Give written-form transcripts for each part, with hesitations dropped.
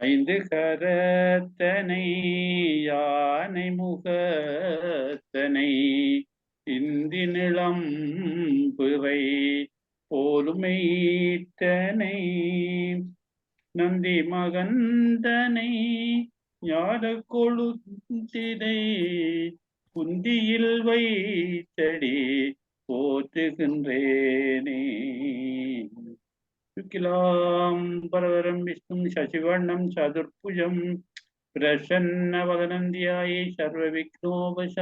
ஐந்து கரத்தனை யானை முகத்தனை இந்தி நிலம் பிறை போலுமைத்தனை நந்தி மகந்தனை ஞான கொழுந்தினை குந்தியில் வைத்தடி போற்றுகின்றேனே. शुक्लांबरधरं विष्णुं शशिवर्णं चतुर्भुजं प्रसन्नवदनं सर्वविघ्नोपशान्तये.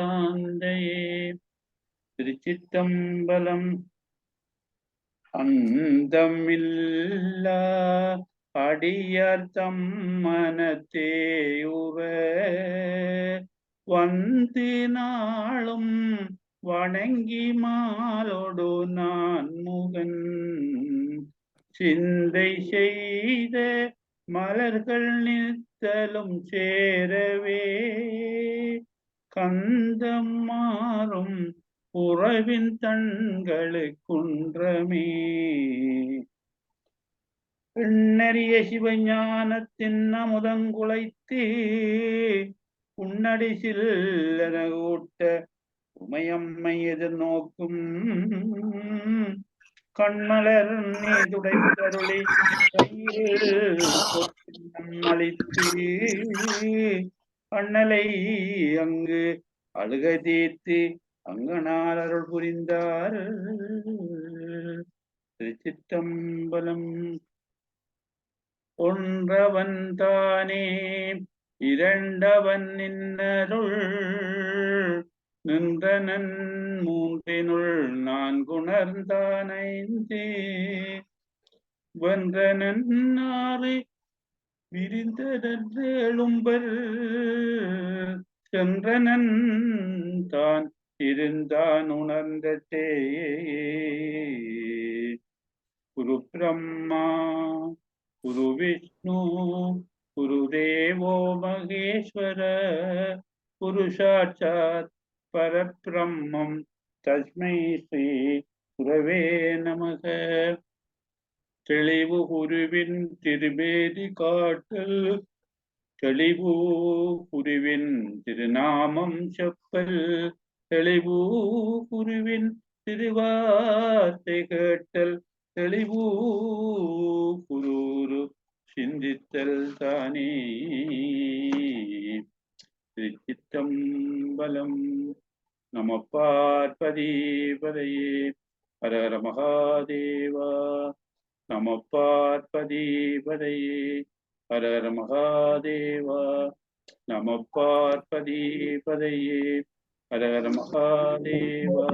திருச்சிற்றம்பலம். அந்தமில்லா அடியார் தம் மனத்தேயுற வந்து நாளும் வணங்கி மாலோடு நான் முகன் சிந்தை செய்த மலர்கள் நித்தலும் சேரவே கந்தம் மாறும் உறவின் தண்களுக்குன்றமே. எண்ணறிய சிவஞானத்தின் அமுதங்குலைத்து உன்னடி சில்லென ஊட்ட உமையம்மை எதிர்நோக்கும் கண்மலர் நீதுடைத்தருளி கையில் அளித்து அண்ணலை அங்கு அழுகை தீர்த்து அங்கனால் அருள் புரிந்தார். திருச்சிற்றம்பலம். ஒன்றவன் தானே இரண்டவன் நின்னருள் நின்றனன் மூன்றினுள் நான்குணர்ந்தானைந்தே வென்றனன் ஆறு விரிந்தெழும்பர் சென்றனன் தான் இருந்தான் உணர்ந்ததே. குரு பிரம்மா குரு விஷ்ணு குரு தேவோ மகேஸ்வர குரு சாட்சாத் பரபிரம்மம் தஸ்மை ஸ்ரீ குரவே நமக. தெளிவு குருவின் திருமேதி காட்டல் தெளிவு குருவின் திருநாமம் செப்பல் தெளிவு குருவின் திருவார்த்தை கேட்டல் தெளிவு குரு சிந்தித்தல் தானே. திருச்சிற்றம்பலம். நம பார்வதிபதையே ஹர ஹர மகாதேவா. நம பார்வதிபதையே ஹர ஹர மகாதேவா. நம பார்வதிபதையே ஹர ஹர மகாதேவா.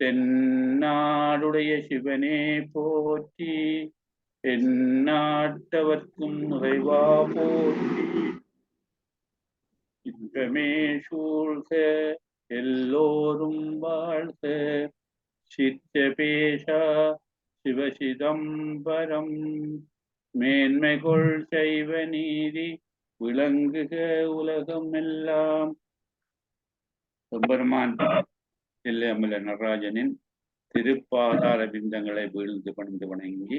தென்னாடுடைய சிவனே போற்றி எந்நாட்டவர்க்கும் இறைவா போற்றி. இன்பமே சூழ்க எல்லோரும் வாழ்க சித்தபேஷா சிவசிதம்பரம் மேன்மைகொள் சைவ நீதி விளங்குக உலகம் எல்லாம். பெருமான் தில்லையம்பல நடராஜனின் திருப்பாதார பிந்தங்களை வீழ்ந்து பணிந்து வணங்கி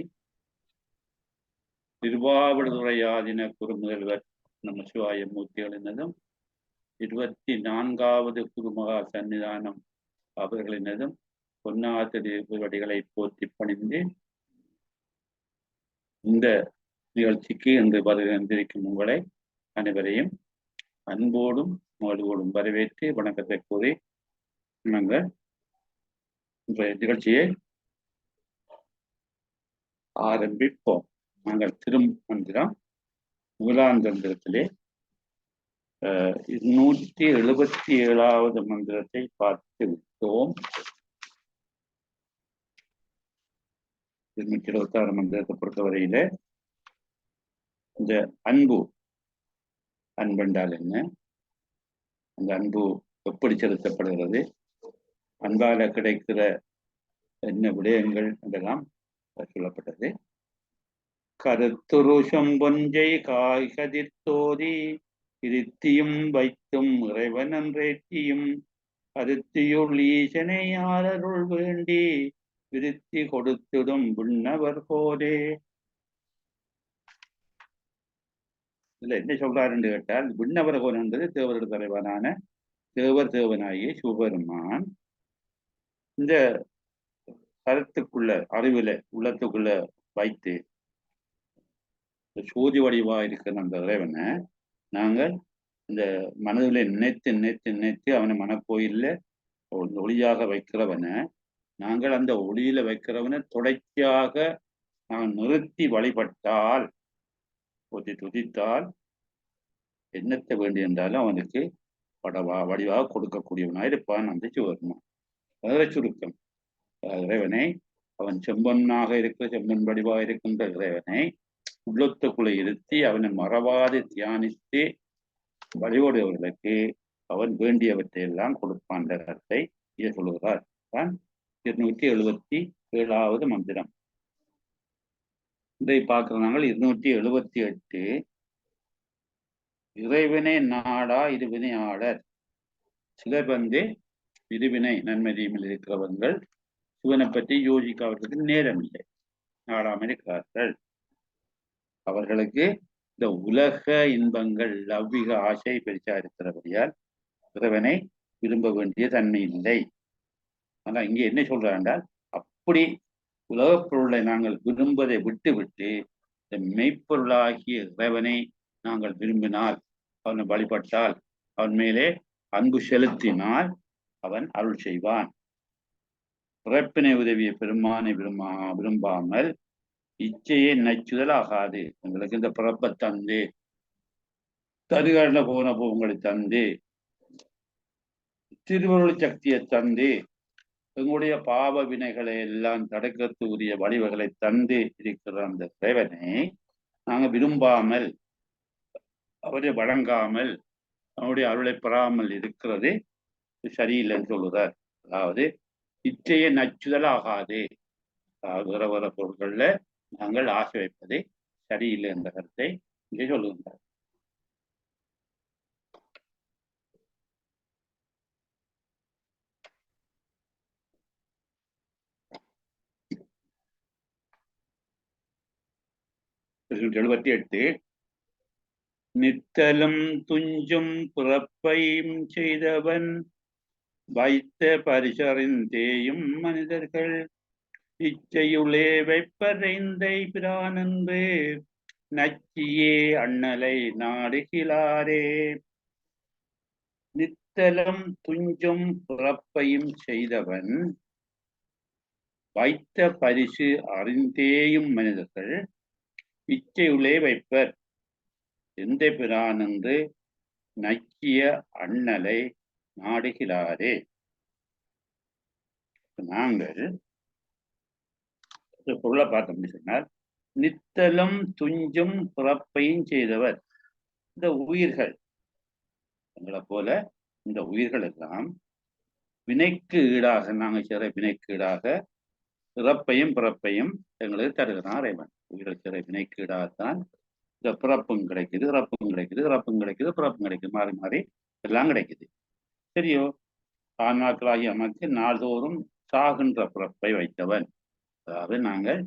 திருவாவடுதுறையாதின குருமுதல்வர் நம சிவாய மூர்த்திகளினதும் 24வது குருமகா சன்னிதானம் அவர்களினதும் பொன்னாத்த திருவடிகளை போற்றி பணிந்து இந்த நிகழ்ச்சிக்கு இன்று வருகின்றிருக்கும் உங்களை அனைவரையும் அன்போடும் மகிழ்வோடும் வரவேற்று வணக்கத்தை கூறி நாங்கள் இன்றைய நிகழ்ச்சியை ஆரம்பிப்போம். நாங்கள் திருமந்திரம் முதலாம் தந்திரத்திலே 177வது மந்திரத்தை பார்த்து விட்டோம். 226 மந்திரத்தை பொறுத்தவரையில இந்த அன்பென்றால் என்ன, அந்த அன்பு எப்படி செலுத்தப்படுகிறது, அன்பால கிடைக்கிற என்ன விடயங்கள் என்றெல்லாம் சொல்லப்பட்டது. கருத்துருஷம் பொஞ்சை காய் கதிர்த்தோதி இருத்தியும் வைத்தும் இறைவன் என்றேற்றியும் கருத்தியுள் ஈசனை ஆரருள் வேண்டி விருத்தி கொடுத்திடும் விண்ணவர் போலே. இதுல என்ன சொல்றாருன்னு கேட்டால், விண்ணவர் கோன் என்பது தேவருடைய தலைவனான தேவனாகிய சிவபெருமான் இந்த கருத்துக்குள்ள அறிவுல உள்ளத்துக்குள்ள வைத்து சோதி வடிவா இருக்கிற அந்த இறைவனை நாங்கள் இந்த மனதில் நினைத்து நினைத்து நினைத்து அவனை மனக்கோயில்ல ஒளியாக வைக்கிறவனை நாங்கள் அந்த ஒளியில வைக்கிறவனை தொடர்ச்சியாக நாங்கள் நிறுத்தி வழிபட்டால் துதித்தால் என்னத்தை வேண்டி என்றாலும் அவனுக்கு வடிவாக கொடுக்கக்கூடியவனாக இருப்பான் அந்த சிவபெருமான். அதர சுருக்கம் இறைவனை அவன் செம்பனாக இருக்கிற செம்பன் வடிவாக இருக்கின்ற இறைவனை உள்ளத்துக்குள்ளே இருத்தி அவனை மறவாது தியானித்து வழிபடுபவர்களுக்கு அவன் வேண்டியவற்றை எல்லாம் கொடுப்பான் கருத்தை இதை சொல்லுகிறார். தான் 277வது மந்திரம். இதை பார்க்கிறோம். 278 இறைவனை நாடா இருவினை ஆடர். சிலர் இருவினை நன்மதியில் இருக்கிறவர்கள் சிவனை பற்றி யோசிக்காதவர்களுக்கு நேரம் இல்லை, நாடாமல் இருக்கிறார்கள். அவர்களுக்கு இந்த உலக இன்பங்கள் லௌகிக ஆசை பெருசா இருக்கிறபடியால் இறைவனை விரும்ப வேண்டிய தன்மை இல்லை. ஆனா இங்க என்ன சொல்றாண்டால், அப்படி உலகப் பொருளை நாங்கள் விரும்பதை விட்டு விட்டு இந்த மெய்ப்பொருளாகிய இறைவனை நாங்கள் விரும்பினால், அவனை வழிபட்டால், அவன் மேலே அன்பு செலுத்தினால் அவன் அருள் செய்வான். பிறப்பினை உதவிய பெருமானை விரும்பாமல் இச்சையை நச்சுதல் ஆகாது. எங்களுக்கு இந்த பிறப்பை தந்து தருகால போன பூங்களை தந்து திருவருள் சக்தியை தந்து எங்களுடைய பாவ வினைகளை எல்லாம் தடுக்கிறதுக்கு உரிய வடிவுகளை தந்து இருக்கிற அந்த இறைவனை நாங்கள் விரும்பாமல் அவரை வழங்காமல் அவனுடைய அருளை பெறாமல் இருக்கிறது சரியில்லைன்னு சொல்லுறார். அதாவது இச்சையை நச்சுதல் ஆகாது. வர பொருட்கள்ல நாங்கள் ஆசை வைப்பது சரியில்லை என்ற கருத்தை இங்கே சொல்லுகின்றார். நித்தலும் துஞ்சும் பிறப்பையும் செய்தவன் வைத்த பரிசறிந்தேயும் மனிதர்கள் இச்சையுளே வைப்பறைந்தை பிரானன்று நச்சியே அண்ணலை நாடுகிறாரே. நித்தலும் துஞ்சும் பிறப்பையும் செய்தவன் வைத்த பரிசு அறிந்தேயும் மனிதர்கள் இச்சையுளே வைப்பர் எந்த பிரானன்று நக்கிய அண்ணலை நாடுகிறாரே. நாங்கள் பொருளை பார்த்தோம்னு சொன்னால், நித்தலும் துஞ்சும் பிறப்பையும் செய்தவர் இந்த உயிர்கள் எங்களை போல இந்த உயிர்கள் எல்லாம் வினைக்கு ஈடாக நாங்கள் சிற வினைக்கு ஈடாக இறப்பையும் பிறப்பையும் எங்களுக்கு தருகிறான் இறைவன். உயிர்கள் சிற வினைக்கு ஈடாகத்தான் இந்த பிறப்பும் கிடைக்குது, இறப்பும் கிடைக்குது, இறப்பும் கிடைக்குது, பிறப்பும் கிடைக்குது, மாறி மாறி எல்லாம் கிடைக்குது. சரியோ? ஆன்மாக்களாகி அமைத்து நாள்தோறும் சாகின்ற பிறப்பை வைத்தவன். அதாவது நாங்கள்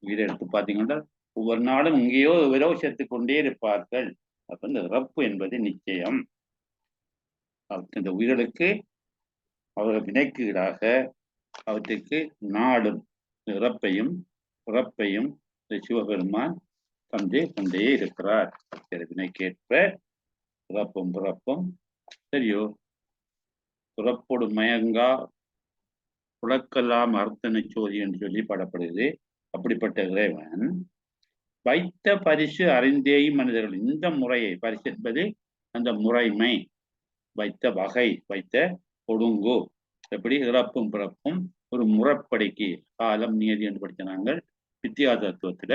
உயிரை எடுத்து பார்த்தீங்கன்னா ஒவ்வொரு நாளும் இங்கேயோ விரவு சேர்த்து கொண்டே இருப்பார்கள். அப்ப இந்த இறப்பு என்பது நிச்சயம். இந்த உயிர்களுக்கு அவர்கள் வினைக்கு ஈடாக அவற்றுக்கு நாடும் இறப்பையும் பிறப்பையும் சிவபெருமான் தந்து கொண்டே இருக்கிறார். வினைக்கேற்ப இறப்பும் பிறப்பும். சரியோ? பிறப்போடு மயங்கா புழக்கெல்லாம் அர்த்தனை சோதி என்று சொல்லி பாடப்படுகிறது. அப்படிப்பட்ட இறைவன் வைத்த பரிசு அறிந்தேயும் மனிதர்கள் இந்த முறையை பரிசு என்பது அந்த முறைமை, வைத்த வகை, வைத்த ஒழுங்கு. எப்படி இறப்பும் பிறப்பும் ஒரு முறைப்படிக்கு காலம் நியதி என்று படித்த நாங்கள் வித்தியா தத்துவத்துல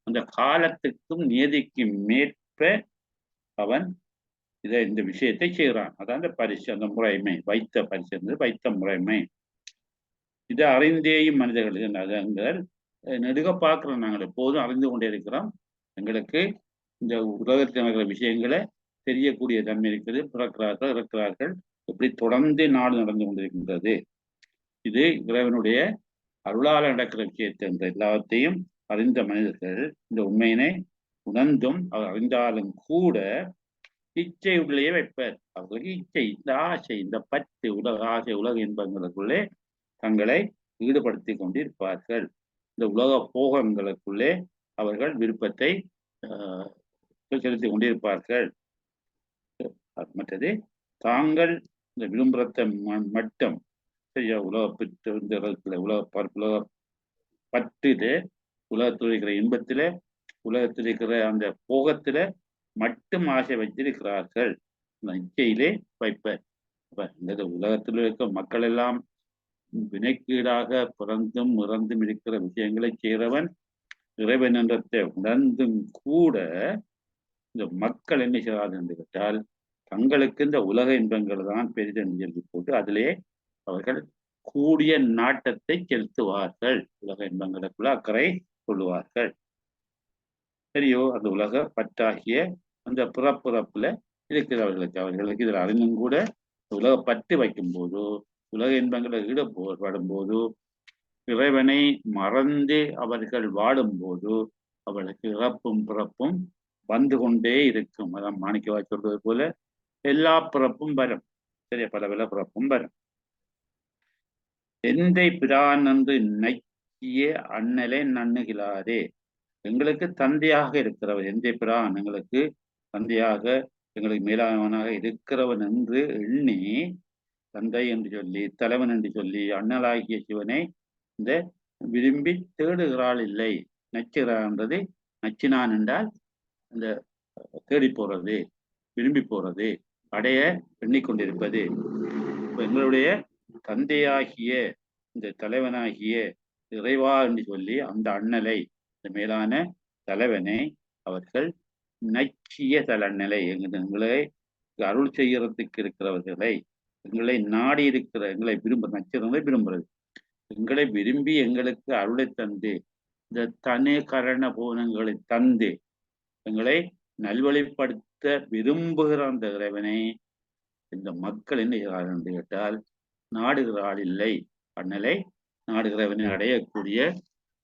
அந்த காலத்துக்கும் நியதிக்கும் மேற்ப அவன் இந்த விஷயத்தை செய்கிறான். அதான் அந்த பரிசு, அந்த முறைமை, வைத்த பரிசு என்பது வைத்த முறைமை. இதை அறிந்தேயும் மனிதர்கள் நெடுக பார்க்கிறோம். நாங்கள் எப்போதும் அறிந்து கொண்டே இருக்கிறோம். எங்களுக்கு இந்த உலகத்தில் நடக்கிற விஷயங்களை தெரியக்கூடிய தன்மை இருக்கிறது. பிறக்கிறார்கள், இறக்கிறார்கள், எப்படி தொடர்ந்து நாடு நடந்து கொண்டிருக்கின்றது. இது இறைவனுடைய அருளால் நடக்கிற விஷயத்தை என்ற எல்லாத்தையும் அறிந்த மனிதர்கள் இந்த உண்மையினை உணர்ந்தும் அவர் அறிந்தாலும் கூட இச்சை உள்ளே வைப்பர். அவர்களுக்கு இச்சை, இந்த ஆசை, இந்த பற்று, உலக ஆசை, உலக இன்பங்களுக்குள்ளே தங்களை ஈடுபடுத்தி கொண்டிருப்பார்கள். இந்த உலக போகங்களுக்குள்ளே அவர்கள் விருப்பத்தை செலுத்திக் கொண்டிருப்பார்கள். மற்றது தாங்கள் இந்த விரும்புறத்தை மட்டும் சரியா உலக பற்றுது, உலகத்தில் இருக்கிற இன்பத்தில, உலகத்தில் இருக்கிற அந்த போகத்தில மட்டும் ஆசை வைத்திருக்கிறார்கள். இச்சையிலே வைப்பர். இந்த உலகத்தில் இருக்க மக்கள் எல்லாம் வினைக்கீடாக பிறந்தும் இறந்தும் இருக்கிற விஷயங்களை செய்கிறவன் இறைவன் என்றத்தை உணர்ந்தும் கூட இந்த மக்கள் என்ன செய்கிறார்கள் என்று கேட்டால் தங்களுக்கு இந்த உலக இன்பங்கள் தான் பெரிதென்று சொல்லி போட்டு அதிலே அவர்கள் கூடிய நாட்டத்தை செலுத்துவார்கள். உலக இன்பங்களுக்குள்ள அக்கறை கொள்ளுவார்கள். சரியோ, அந்த உலக பற்றாகிய அந்த புறப்புறப்புல இருக்கிறவர்களுக்கு அவர்களுக்கு இதில் அறிந்தும் கூட உலக பற்று வைக்கும் போது, உலக இன்பங்களை ஈடுபடும் போது, இறைவனை மறந்து அவர்கள் வாடும்போது அவர்களுக்கு இறப்பும் பிறப்பும் வந்து கொண்டே இருக்கும். அதான் மாணிக்கவா சொல்றது போல எல்லா பிறப்பும் வரும். சரிய, பல பல பிறப்பும் வரும். எந்தை பிரான் என்று நைக்கிய அண்ணலே நண்ணுகிறாரே. எங்களுக்கு தந்தையாக இருக்கிறவர் எந்தை பிரான், எங்களுக்கு தந்தையாக எங்களுக்கு மேலானவனாக இருக்கிறவன் என்று எண்ணி, தந்தை என்று சொல்லி, தலைவன் என்று சொல்லி, அண்ணலாகிய சிவனை இந்த விரும்பி தேடுகிறாள் இல்லை. நச்சுகிறான்றது நச்சினான் என்றால் இந்த தேடி போறது, விரும்பி போறது, அடைய எண்ணிக்கொண்டிருப்பது. எங்களுடைய தந்தையாகிய இந்த தலைவனாகிய இறைவா என்று சொல்லி அந்த அண்ணலை, இந்த மேலான தலைவனை அவர்கள் நச்சிய தலநிலை, எங்களை அருள் செய்யறதுக்கு இருக்கிறவர்களை, எங்களை நாடி இருக்கிற, எங்களை நச்சுறதை விரும்புறது, எங்களை விரும்பி எங்களுக்கு அருளை தந்து இந்த தனி கரண பூனங்களை தந்து எங்களை நல்வழிப்படுத்த விரும்புகிற அந்த இறைவனை இந்த மக்கள் என்ன செய்கிறார்கள் என்று கேட்டால் நாடுகிறாள் இல்லை. அண்ணலை நாடுகிறவனை அடையக்கூடிய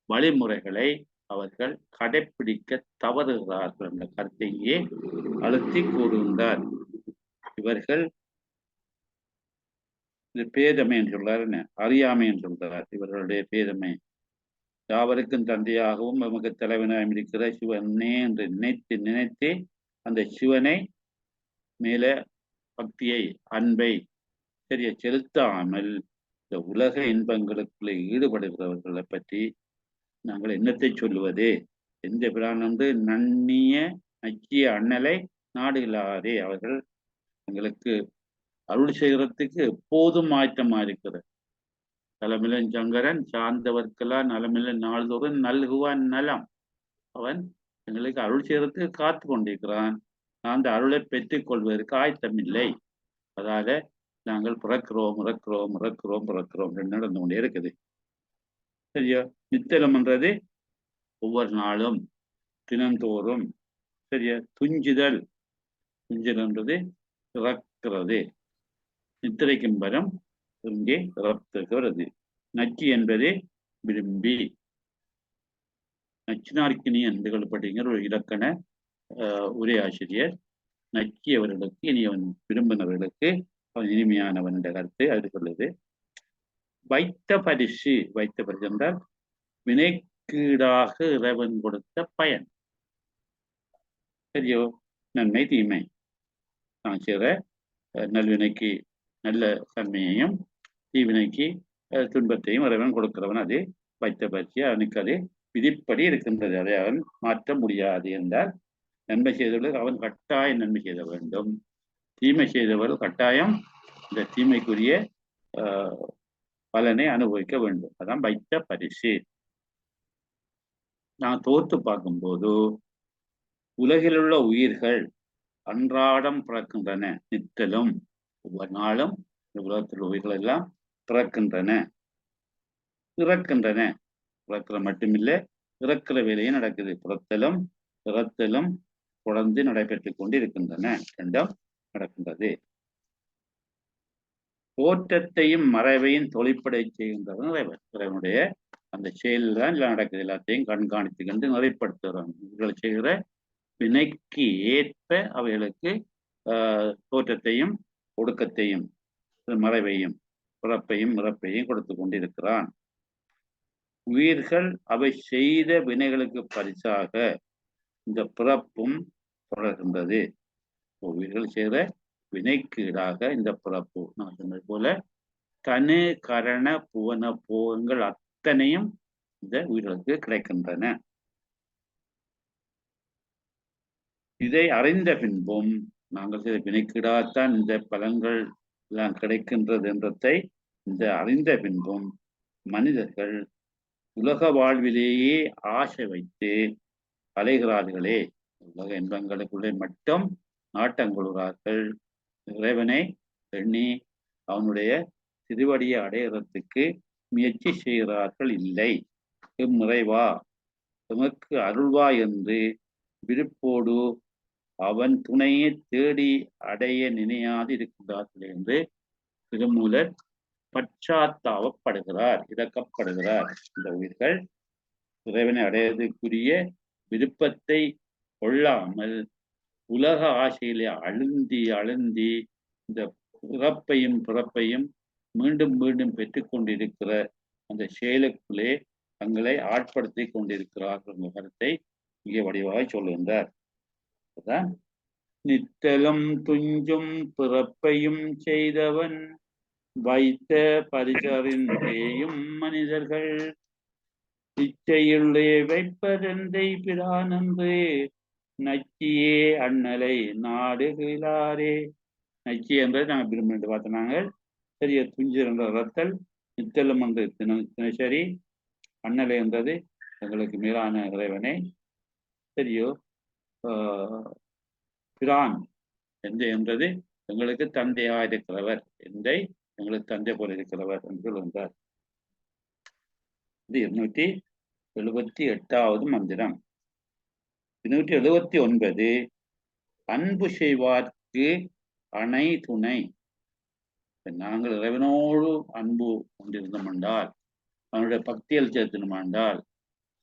வழிமுறைகளை அவர்கள் கடைப்பிடிக்க தவறுகிறார்கள் என்ற கருத்தை இங்கே அழுத்தி கூறுகின்றார். இவர்கள் இது பேதமை என்று சொல்றார், என்ன அறியாமை என்று சொல்றார். இவர்களுடைய பேதமை யாவருக்கும் தந்தையாகவும் நமக்கு தலைவனாகவும் இருக்கிற சிவனே என்று நினைத்து நினைத்து அந்த சிவனை மேல பக்தியை, அன்பை சரிய செலுத்தாமல் இந்த உலக இன்பங்களுக்குள்ளே ஈடுபடுகிறவர்களை பற்றி நாங்கள் என்னத்தை சொல்லுவது? எந்த பிரான் என்று நன்னிய நக்கிய அண்ணலை நாடுகளாரே. அவர்கள் எங்களுக்கு அருள் செய்கிறதுக்கு எப்போதும் ஆயத்தமா இருக்கிறது. நலமிலன் சங்கரன் சார்ந்தவர்க்கெல்லாம் நலமில்லை நாள்தோறும் நல்குவான் நலம். அவன் எங்களுக்கு அருள் செய்யறதுக்கு காத்து கொண்டிருக்கிறான். நான் அந்த அருளை பெற்றுக் கொள்வதற்கு ஆயத்தமில்லை. அதால நாங்கள் பிறக்கிறோம் இறக்கிறோம் இறக்கிறோம் பிறக்கிறோம் நடந்து கொண்டே இருக்குது. சரியா, நித்தலம் என்றது ஒவ்வொரு நாளும் தினந்தோறும். சரியா, துஞ்சுதல், துஞ்சல் என்றது இறக்கிறது. நித்திரைக்கும் பரம் இங்கே இறப்புகிறது. நச்சு என்பது விரும்பி. நச்சினார்க்கினி என்று படிங்கிற ஒரு இலக்கண உரை ஆசிரியர் நக்கியவர்களுக்கு இனியவன், விரும்பினவர்களுக்கு அவன் இனிமையானவன் என்ற கருத்து அது சொல்லுது. வைத்த பரிசு, வைத்த பரிசு என்றால் வினைக்கீடாக இறைவன் கொடுத்த பயன். சரியோ, நன்மை தீமை. நான் செய்கிற நல்வினைக்கு நல்ல தன்மையையும் தீவினைக்கு துன்பத்தையும் இறைவன் கொடுக்கிறவன். அது வைத்த பரிசு. அவனுக்கு அது விதிப்படி இருக்கின்றது. அதை அவன் மாற்ற முடியாது என்றால் நன்மை செய்தவர்கள் அவன் கட்டாயம் நன்மை செய்த வேண்டும். தீமை செய்தவர்கள் கட்டாயம் இந்த தீமைக்குரிய பலனை அனுபவிக்க வேண்டும். அதான் வைத்த பரிசு. நான் தோற்று பார்க்கும்போது உலகில் உள்ள உயிர்கள் அன்றாடம் பிறக்கின்றன. நித்தலும் ஒவ்வொரு நாளும் இந்த உலகத்தில் உயிர்கள் எல்லாம் பிறக்கின்றன, இறக்கின்றன. பிறக்கிற மட்டுமில்லை, இறக்கிற வேலையும் நடக்குது. பிறத்தலும் இறத்தலும் தொடர்ந்து நடைபெற்றுக் கொண்டு இருக்கின்றன. ரெண்டும் நடக்கின்றது. தோற்றத்தையும் மறைவையும் தொழிற்படை செய்கின்றவன் இறைவன். இறைவனுடைய அந்த செயல் தான் எல்லாம் நடக்குது. எல்லாத்தையும் கண்காணித்து கண்டு நிறைப்படுத்துகிறாங்க. இவர்கள் செய்கிற வினைக்கு ஏற்ப அவைகளுக்கு தோற்றத்தையும் ஒடுக்கத்தையும் மறைவையும் பிறப்பையும் இறப்பையும் கொடுத்து கொண்டிருக்கிறான். உயிர்கள் அவை செய்த வினைகளுக்கு பரிசாக இந்த பிறப்பும் தொடர்கின்றது. உயிர்கள் செய்த வினைக்கு ஈடாக இந்த பிறப்பு நான் சொன்னது போல தனு கரண புவன போகங்கள் அத்தனையும் இந்த உயிர்களுக்கு கிடைக்கின்றன. இதை அறிந்த பின்பும் நாங்கள் செய்த வினைக்கிடாதான் இந்த பலன்கள் எல்லாம் கிடைக்கின்றது என்றதை இந்த அறிந்த பின்பும் மனிதர்கள் உலக வாழ்விலேயே ஆசை வைத்து அலைகிறார்களே. உலக இன்பங்களுக்குள்ளே மட்டும் நாட்டங்கொள்கிறார்கள். இறைவனை எண்ணி அவனுடைய திருவடியை அடையிறதுக்கு முயற்சி செய்கிறார்கள் இல்லை. இறைவா எமக்கு அருள்வா என்று விருப்போடு அவன் துணையை தேடி அடைய நினையாது இருக்கின்றார்கள் என்று திருமூலர் பச்சாத்தாபப்படுகிறார், இறக்கப்படுகிறார். இந்த உயிர்கள் இறைவனை அடைவதற்குரிய விருப்பத்தை கொள்ளாமல் உலக ஆசையிலே அழுந்தி இந்த இறப்பையும் பிறப்பையும் மீண்டும் மீண்டும் பெற்றுக்கொண்டிருக்கிற அந்த செயலுக்குள்ளே தங்களை ஆட்படுத்தி கொண்டிருக்கிறார்கள் என்ற கருத்தை இங்கே வடிவாக சொல்லுகின்றார். நித்தலும் துஞ்சும் பிறப்பையும் செய்தவன் வைத்த பரிசறிந்தேயும் மனிதர்கள் இச்சையுள்ளே வைப்பதெந்தை பிரானன்று நச்சியே அண்ணலை நாடுகிறாரே. நச்சி என்பது நாங்கள் விரும்ப பார்த்தோம். நாங்கள் சரிய துஞ்சு என்ற ரத்தல், நித்தலும் என்று தினசரி, அண்ணலை என்றது எங்களுக்கு மேலான இறைவனை, சரியோ பிரான் என்றது எங்களுக்கு தந்தையாக இருக்கிறவர், எந்தை எங்களுக்கு தந்தை போல இருக்கிறவர் என்று சொல்கின்றார். இது 278வது மந்திரம். 279 அன்பு செய்வார்க்கு அணை துணை. நாங்கள் இறைவனோடு அன்பு கொண்டிருந்தோம் என்றால், அவனுடைய பக்தியில் சேர்த்தணும் என்றால்,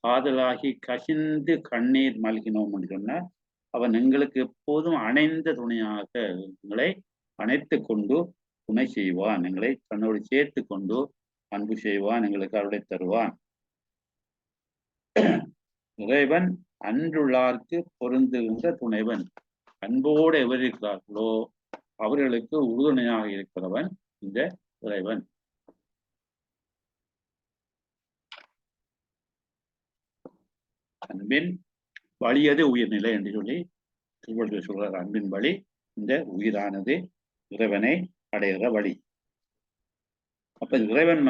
காதலாகி கசிந்து கண்ணீர் மல்கினோம் என்று சொன்னால் அவன் எங்களுக்கு எப்போதும் அணைந்த துணையாக எங்களை அணைத்து கொண்டு துணை செய்வான், எங்களை தன்னோடு சேர்த்து கொண்டு அன்பு செய்வான், எங்களுக்கு அருளை தருவான். இறைவன் அன்புள்ளார்க்கு பொருந்துகின்ற துணைவன். அன்போடு எவர் இருக்கிறார்களோ அவர்களுக்கு உறுதுணையாக இருக்கிறவன் இந்த இறைவன். அன்பின் வழியது உயிர்நிலை என்று சொல்லி திருவள்ளுவர் சொல்றார். அன்பின் வழி இந்த உயிரானது இறைவனை அடைகிற வழி. அப்ப இறைவன்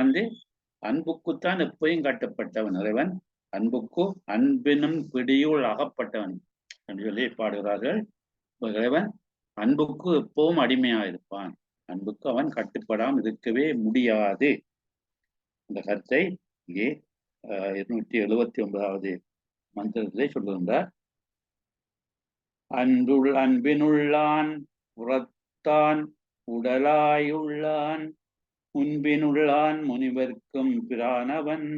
அன்புக்குத்தான் எப்பயும் கட்டப்பட்டவன். இறைவன் அன்புக்கு அன்பினும் பிடியுள் அகப்பட்டவன் என்று சொல்லி பாடுகிறார்கள். இறைவன் அன்புக்கு எப்பவும் அடிமையா இருப்பான். அன்புக்கு அவன் கட்டுப்படாமல் இருக்கவே முடியாது. இந்த கருத்தை இங்கே 279வது மந்திரத்திலே சொல்லுகின்றார். அன்பினுள்ளான் உரத்தான் உடலாயுள்ளான் முன்பினுள்ளான் முனிவர்க்கும் பிரானவன்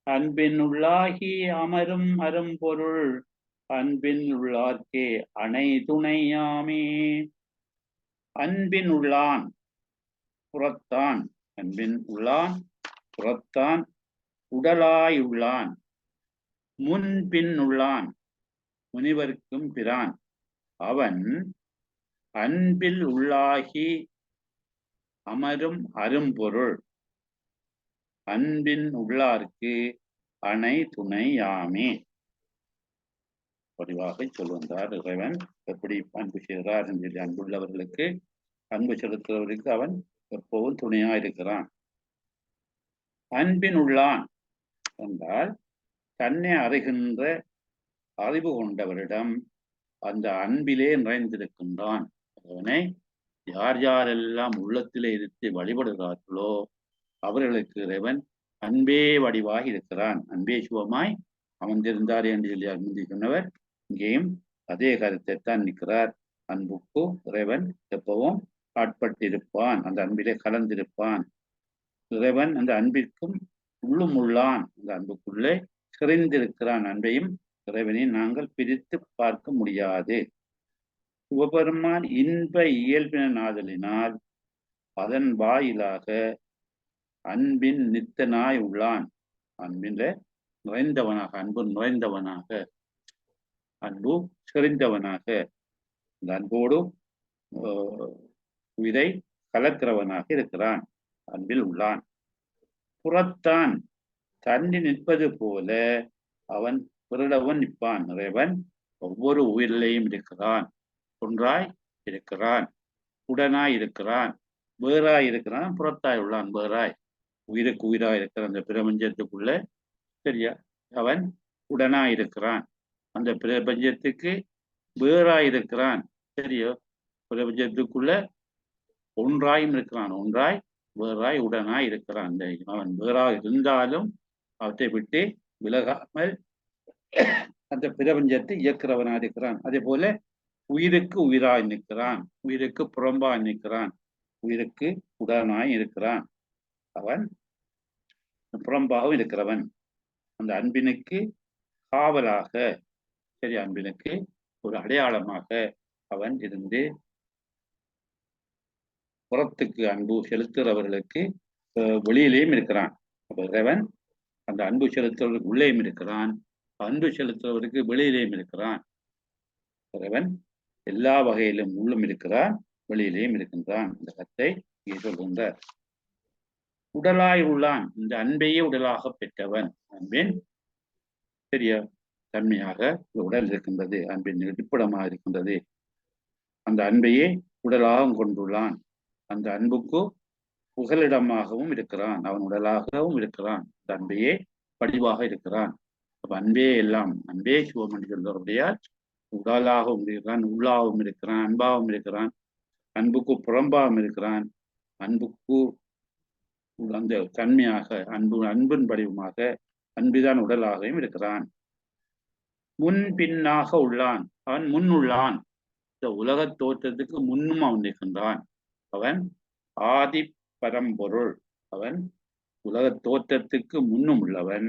அன்பின் உள்ளாகி அமரும் அரும்பொருள் அன்பின் உள்ளார்க்கே அணை துணையாமே. அன்பின் உள்ளான் புறத்தான், அன்பின் உள்ளான் புறத்தான் உடலாயுள்ளான் முன்பின் உள்ளான் முனிவர்க்கும் பிரான் அவன் அன்பில் உள்ளாகி அமரும் அரும்பொருள் அன்பின் உள்ளார்க்கு அணை துணையாமே. பதிவாக சொல்லுகின்றார். இறைவன் எப்படி அன்பு செய்கிறார் என்று சொல்லி அன்புள்ளவர்களுக்கு, அன்பு செலுத்துவதற்கு அவன் எப்போதும் துணையா இருக்கிறான். அன்பின் உள்ளான் என்றால் தன்னை அறிகின்ற அறிவு கொண்டவரிடம் அந்த அன்பிலே நிறைந்திருக்கின்றான். அவனை யார் யாரெல்லாம் உள்ளத்திலே இருத்து வழிபடுகிறார்களோ அவர்களுக்கு இறைவன் அன்பே வடிவாக இருக்கிறான். அன்பே சிவமாய் அமர்ந்திருந்தார் என்று சொல்லி முந்தி சொன்னவர் இங்கேயும் அதே கருத்தை தான் நிற்கிறார். அன்புக்கு இறைவன் எப்பவும் ஆட்பட்டிருப்பான், அந்த அன்பிலே கலந்திருப்பான். இறைவன் அந்த அன்பிற்கும் உள்ளும் உள்ளான், இந்த அன்புக்குள்ளே சிறைந்திருக்கிறான். அன்பையும் இறைவனையும் நாங்கள் பிரித்து பார்க்க முடியாது. சிவபெருமான் இன்ப இயல்பின நாதலினால் அதன் வாயிலாக அன்பின் நித்தனாய் உள்ளான். அன்பின் நிறைந்தவனாக, அன்பு நிறைந்தவனாக, அன்பு செறிந்தவனாக, இந்த அன்போடு உயிரை கலக்கிறவனாக இருக்கிறான். அன்பில் உள்ளான். புறத்தான் தண்ணி நிற்பது போல அவன் பிறடவன் நிற்பான். இறைவன் ஒவ்வொரு உயிரிலையும் இருக்கிறான். ஒன்றாய் இருக்கிறான், உடனாய் இருக்கிறான், வேறாய் இருக்கிறான், புறத்தாய் உள்ளான். வேறாய் உயிருக்கு உயிராய் இருக்கிற அந்த பிரபஞ்சத்துக்குள்ள சரியா அவன் உடனாய் இருக்கிறான். அந்த பிரபஞ்சத்துக்கு வேறாய் இருக்கிறான். சரியோ, பிரபஞ்சத்துக்குள்ள ஒன்றாயும் இருக்கிறான். ஒன்றாய் வேறாய் உடனாய் இருக்கிறான். அவன் வேறாய் இருந்தாலும் அவற்றை விட்டு விலகாமல் அந்த பிரபஞ்சத்தை இயக்கிறவனாக இருக்கிறான். அதே போல உயிருக்கு உயிராய் நிற்கிறான், உயிருக்கு புறம்பாய் நிற்கிறான், உயிருக்கு உடனாய் இருக்கிறான். அவன் புறம்பாகவும் இருக்கிறவன். அந்த அன்பினுக்கு காவலாக, சரி, அன்பினுக்கு ஒரு அடையாளமாக அவன் இருந்து புறத்துக்கு அன்பு செலுத்துகிறவர்களுக்கு வெளியிலேயும் இருக்கிறான். அப்ப இறைவன் அந்த அன்பு செலுத்துவதற்கு உள்ளேயும் இருக்கிறான், அன்பு செலுத்துவதற்கு வெளியிலேயும் இருக்கிறான். இறைவன் எல்லா வகையிலும் உள்ளும் இருக்கிறான், வெளியிலேயும் இருக்கின்றான். இந்த கத்தை சொல்கின்றார். உடலாய் உள்ளான், இந்த அன்பையே உடலாக பெற்றவன். அன்பின் பெரிய தன்மையாக உடல் இருக்கின்றது, அன்பின் இருப்பிடமாக இருக்கின்றது. அந்த அன்பையே உடலாக கொண்டுள்ளான். அந்த அன்புக்கு புகலிடமாகவும் இருக்கிறான். அவன் உடலாகவும் இருக்கிறான். அந்த அன்பையே படிவாக இருக்கிறான். அப்ப அன்பே எல்லாம், அன்பே சிவம் என்று சொல்றபடியால் உடலாகவும் இருக்கிறான், உள்ளாகவும் இருக்கிறான், அன்பாகவும் இருக்கிறான், அன்புக்கு புறம்பாகவும் இருக்கிறான், அன்புக்கு அந்த தன்மையாக அன்பின் வடிவமாக அன்புதான் உடலாகவும் இருக்கிறான். முன் பின்னாக உள்ளான், அவன் முன் உள்ளான். இந்த உலக தோற்றத்துக்கு முன்னும் அவன் இருக்கின்றான். அவன் ஆதி பரம்பொருள். அவன் உலக தோற்றத்துக்கு முன்னும் உள்ளவன்,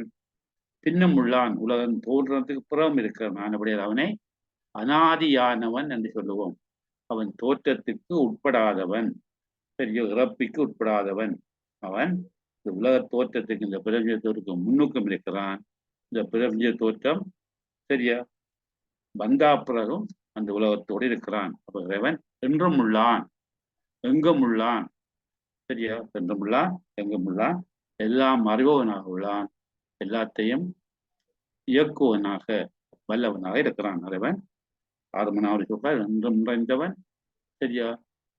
பின்னும் உள்ளான். உலகம் தோற்றத்துக்கு புறம் இருக்கிறான். அப்படியே அவனை அனாதியானவன் என்று சொல்லுவோம். அவன் தோற்றத்துக்கு உட்படாதவன், பெரிய இறப்பிக்கு உட்படாதவன். அவன் இந்த உலக தோற்றத்துக்கு, இந்த பிரபஞ்ச தோற்றத்துக்கு முன்னுக்கும் இருக்கிறான். இந்த பிரபஞ்ச தோற்றம் சரியா வந்தா பிறகும் அந்த உலகத்தோடு இருக்கிறான். அப்ப இறைவன் என்றும் உள்ளான், எங்கும் உள்ளான். சரியா, என்றும் உள்ளான், எங்கும் உள்ளான், எல்லாம் அறிபவனாக உள்ளான், எல்லாத்தையும் இயக்குவனாக வல்லவனாக இருக்கிறான். இறைவன் ஆறுமனாவது சொல்றார், என்றும் நிறைந்தவன். சரியா,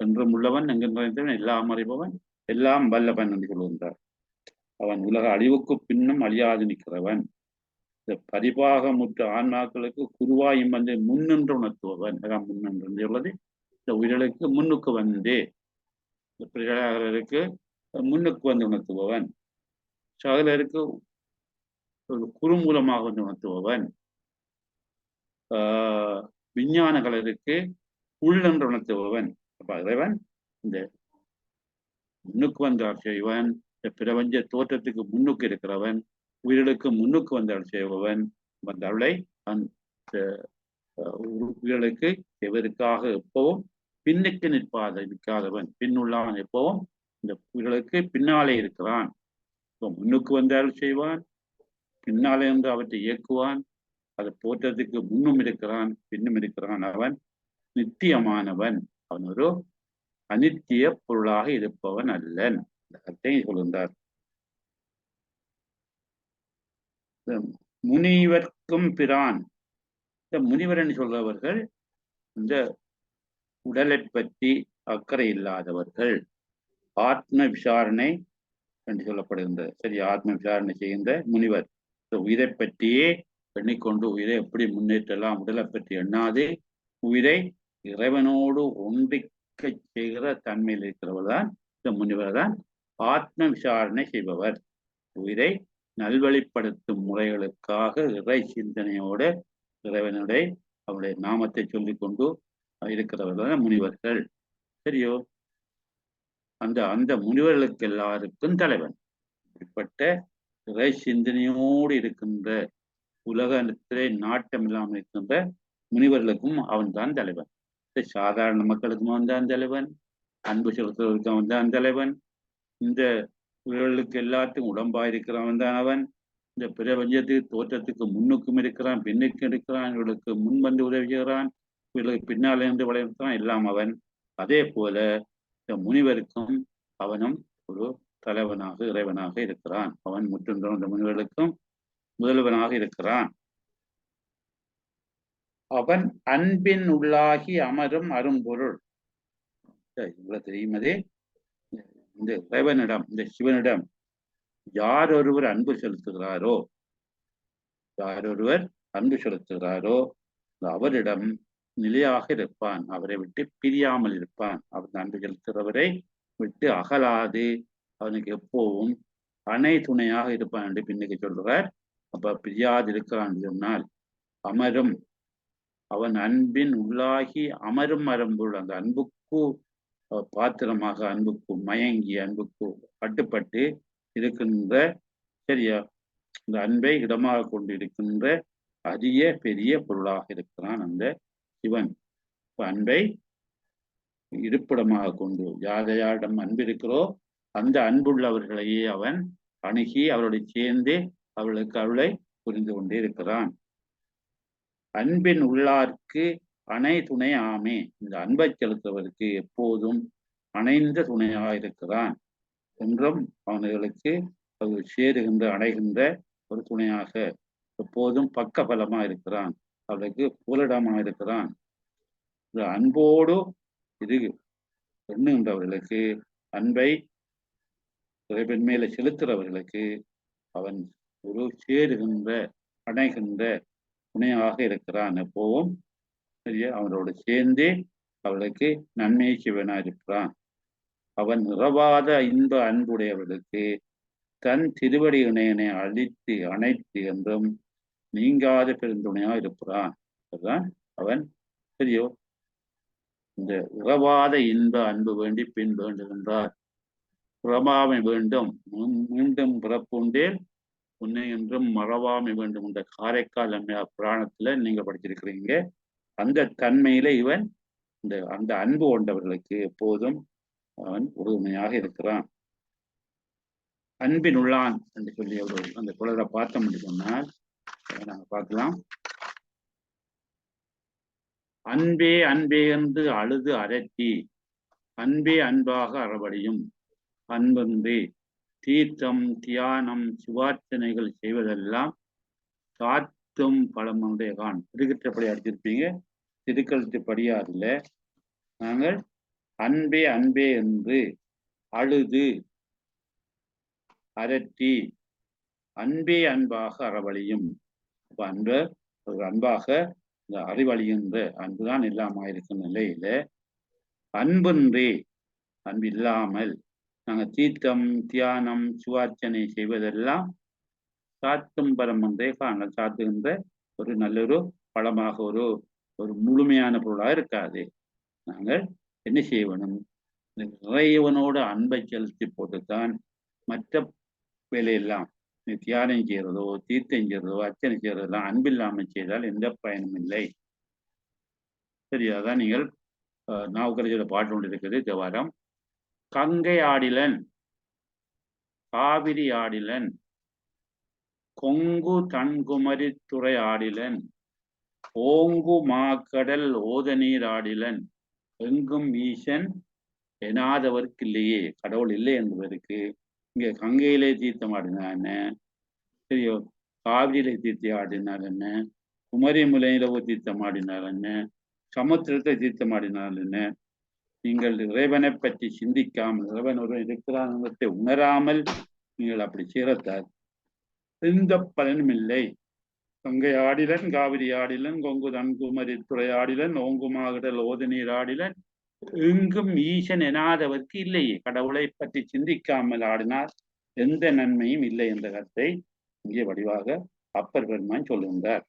என்றும் உள்ளவன், எங்கும் நிறைந்தவன், எல்லாம் அறிபவன், எல்லாம் வல்லவன் என்று சொல்கின்றார். அவன் உலக அழிவுக்கு பின்னும் அழியாது நிற்கிறவன். இந்த பரிபாகமுற்ற ஆன்மாக்களுக்கு குருவாயும் வந்து முன்னின்று உணர்த்துவன். முன்னின்று உள்ளது இந்த உயிர்களுக்கு முன்னுக்கு வந்து, இந்த பிரகலாதருக்கு முன்னுக்கு வந்து உணர்த்துபவன், சகலருக்கு ஒரு குரு மூலமாக வந்து உணர்த்துபவன், விஞ்ஞான கலருக்கு உள்ளென்று உணர்த்துபவன். அப்ப இறைவன் இந்த முன்னுக்கு வந்தார் செய்வன், இந்த பிரபஞ்ச தோற்றத்துக்கு முன்னுக்கு இருக்கிறவன், உயிர்களுக்கு முன்னுக்கு வந்தால் செய்பவன். அந்த அருளை அந்த உயிர்களுக்கு எவருக்காக எப்பவும் பின்னுக்கு நிற்காதவன், பின்னுள்ளான். எப்பவும் இந்த உயிர்களுக்கு பின்னாலே இருக்கிறான். முன்னுக்கு வந்தால் செய்வான், பின்னாலே இருந்து அவற்றை இயக்குவான். அது தோற்றத்துக்கு முன்னும் இருக்கிறான், பின்னும் இருக்கிறான். அவன் நித்தியமானவன், அவன் ஒரு அனித்திய பொருளாக இருப்பவன் அல்லன். இந்த கருத்தை சொல்கின்றார். முனிவர்க்கும் பிரான், இந்த முனிவர் என்று சொல்றவர்கள் இந்த உடலை பற்றி அக்கறை இல்லாதவர்கள், ஆத்ம விசாரணை என்று சொல்லப்படுகின்றது. சரி, ஆத்ம விசாரணை செய்கின்ற முனிவர் இந்த உயிரை பற்றியே எண்ணிக்கொண்டு உயிரை எப்படி முன்னேற்றலாம், உடலை பற்றி எண்ணாது உயிரை இறைவனோடு ஒன்றிக்க செய்கிற தன்மையில் இருக்கிறவர் தான் இந்த முனிவர் தான் ஆத்ம விசாரணை செய்பவர். உயிரை நல்வழிப்படுத்தும் முறைகளுக்காக இறை சிந்தனையோடு இறைவனுடைய அவருடைய நாமத்தை சொல்லிக் கொண்டு இருக்கிறவர்கள் முனிவர்கள். சரியோ, அந்த அந்த முனிவர்களுக்கு எல்லாருக்கும் தலைவன். இப்படிப்பட்ட இறை சிந்தனையோடு இருக்கின்ற உலகத்திலே நாட்டம் இல்லாமல் இருக்கின்ற முனிவர்களுக்கும் அவன் தான் தலைவன். சாதாரண மக்களுக்கும் அவன் தான் தலைவன், அன்பு செலுத்துவதற்கு அவன் தான் தலைவன், இந்த உயிர்களுக்கு எல்லாத்துக்கும் உடம்பாயிருக்கிறவன் தான் அவன், இந்த பிரபஞ்சத்துக்கு தோற்றத்துக்கு முன்னுக்கும் இருக்கிறான் பின்னுக்கும் இருக்கிறான், இவர்களுக்கு முன் வந்து உதவி செய்கிறான், இவர்களுக்கு பின்னால் இருந்து வளர்க்கிறான், எல்லாம் அவன். அதே போல இந்த முனிவருக்கும் அவனும் ஒரு தலைவனாக இறைவனாக இருக்கிறான். அவன் முற்றுன்ற இந்த முனிவர்களுக்கும் முதல்வனாக இருக்கிறான். அவன் அன்பின் உள்ளாகி அமரும் அரும்பொருள். இவ்வளவு தெரியுமதே. இந்த இறைவனிடம், இந்த சிவனிடம் யார் ஒருவர் அன்பு செலுத்துகிறாரோ, அவரிடம் நிலையாக இருப்பான், அவரை விட்டு பிரியாமல் இருப்பான். அவன் அன்பு செலுத்துகிறவரை விட்டு அகலாது அவனுக்கு எப்போவும் அணை துணையாக இருப்பான் என்று பின்னுக்கு சொல்றார். அப்ப பிரியாது இருக்கிறான் சொன்னால் அமரும், அவன் அன்பின் உள்ளாகி அமரும் அரும்பொருள், அந்த அன்புக்கு பாத்திரமாக, அன்புக்கு மயங்கி, அன்புக்கு கட்டுப்பட்டு இருக்கின்ற, சரியா, இந்த அன்பை இடமாக கொண்டு இருக்கின்ற அரிய பெரிய பொருளாக இருக்கிறான் அந்த சிவன். அன்பை இருப்பிடமாக கொண்டு யாரையாரிடம் அன்பு இருக்கிறோ அந்த அன்புள்ளவர்களையே அவன் அணுகி அவருடைய சேர்ந்து அவளுக்கு அவளை புரிந்து கொண்டே இருக்கிறான். அன்பின் உள்ளார்க்கு அணை துணை ஆமே, இந்த அன்பை செலுத்துவதற்கு எப்போதும் அணைந்த துணையாக இருக்கிறான் என்றும் அவர்களுக்கு சேருகின்ற அடைகின்ற ஒரு துணையாக எப்போதும் பக்க பலமா இருக்கிறான், அவளுக்கு புகலிடமாக இருக்கிறான். அன்போடு இது எண்ணுகின்றவர்களுக்கு, அன்பை இறைவன் மேல செலுத்துறவர்களுக்கு அவன் ஒரு சேருகின்ற அணைகின்ற துணையாக இருக்கிறான். எப்போவும் சரியா அவனோடு சேர்ந்து அவளுக்கு நன்மையை செய்வனா இருக்கிறான். அவன் நிறவாத இன்ப அன்புடையவர்களுக்கு தன் திருவடி இணையனை அழித்து அணைத்து என்றும் நீங்காத பெருந்துணையாக இருப்பான். அதுதான் அவன். சரியோ, இந்த உறவாத இன்ப அன்பு வேண்டி பின் வேண்டுகின்றார். புறமாமை வேண்டும், மீண்டும் பிறப்புண்டேல் உன்னை என்றும் மறவாமை வேண்டும் என்ற காரைக்கால் அம்மையார் புராணத்துல நீங்க படிச்சிருக்கிறீங்க. அந்த தன்மையில இவன் அந்த அன்பு கொண்டவர்களுக்கு எப்போதும் அவன் உறுதுணையாக இருக்கிறான். அன்பின் உள்ளான் என்று சொல்லி அந்த குழந்தை பார்த்தோம் என்று சொன்னால் நாங்க பார்க்கலாம். அன்பே அன்பே என்று அழுது அரட்டி அன்பே அன்பாக அறவழியும் அன்பன்றி தீர்த்தம் தியானம் சிவார்ச்சனைகள் செய்வதெல்லாம் சாத்தும் பழமனுடைய கான். திருக்கற்றப்படி அடிச்சிருப்பீங்க, திருக்கழுத்து படியாறுல நாங்கள் அன்பே அன்பே என்று அழுது அரட்டி அன்பே அன்பாக அறவழியும். அன்பாக அறிவழிகின்ற அன்புதான் எல்லாமா இருக்கும் நிலையில அன்பின்றி, அன்பு இல்லாமல் நாங்கள் தீர்த்தம் தியானம் சிவார்ச்சனை செய்வதெல்லாம் சாத்தும் பரமன்றே காணல், சாத்துகின்ற ஒரு நல்லொரு பழமாக ஒரு முழுமையான பொருளாக இருக்காது. நாங்கள் என்ன செய்யணும், இறைவனோடு அன்பை செலுத்தி போட்டுத்தான் மற்ற வேலையெல்லாம் தியானம் செய்யறதோ தீர்த்தம் செய்யறதோ அர்ச்சனை செய்யறதெல்லாம் அன்பில்லாமல் செய்தால் எந்த பயனும் இல்லை. சரியாதான் நீங்கள் நாவுக்கரசியோட பாட்டு கொண்டு இருக்கிறது தேவாரம். கங்கை ஆடிலன் காவிரி ஆடிலன் கொங்கு தன்குமரி துறை ஆடிலன் ஓங்கு மாக்கடல் ஓத நீர் ஆடிலன் எங்கும் ஈசன் எனாதவர்க்கு இல்லையே, கடவுள் இல்லை என்பதற்கு இங்க கங்கையிலே தீர்த்தம் ஆடினா என்ன, சரியோ, காவிரியிலே தீர்த்தம் ஆடினால் என்ன, குமரி முலையில தீர்த்தம் ஆடினால் என்ன, சமுத்திரத்தை தீர்த்தம் ஆடினால் என்ன, நீங்கள் இறைவனை பற்றி சிந்திக்காமல் இறைவன் ஒருவன் இருக்கிறான் என்பதை உணராமல் நீங்கள் அப்படி சேரத்தால் எந்த பலனும் இல்லை. கங்கை ஆடிலன் காவிரி ஆடிலன் கொங்கு தன்குமரி துறை ஆடிலன் ஓங்குமாகடல் ஓத நீர் ஆடிலன் எங்கும் ஈசன் எனாதவர்க்கு இல்லையே, கடவுளை பற்றி சிந்திக்காமல் ஆடினால் எந்த நன்மையும் இல்லை என்ற கருத்தை இங்கே வடிவாக அப்பர் பெருமான் சொல்லுகின்றார்.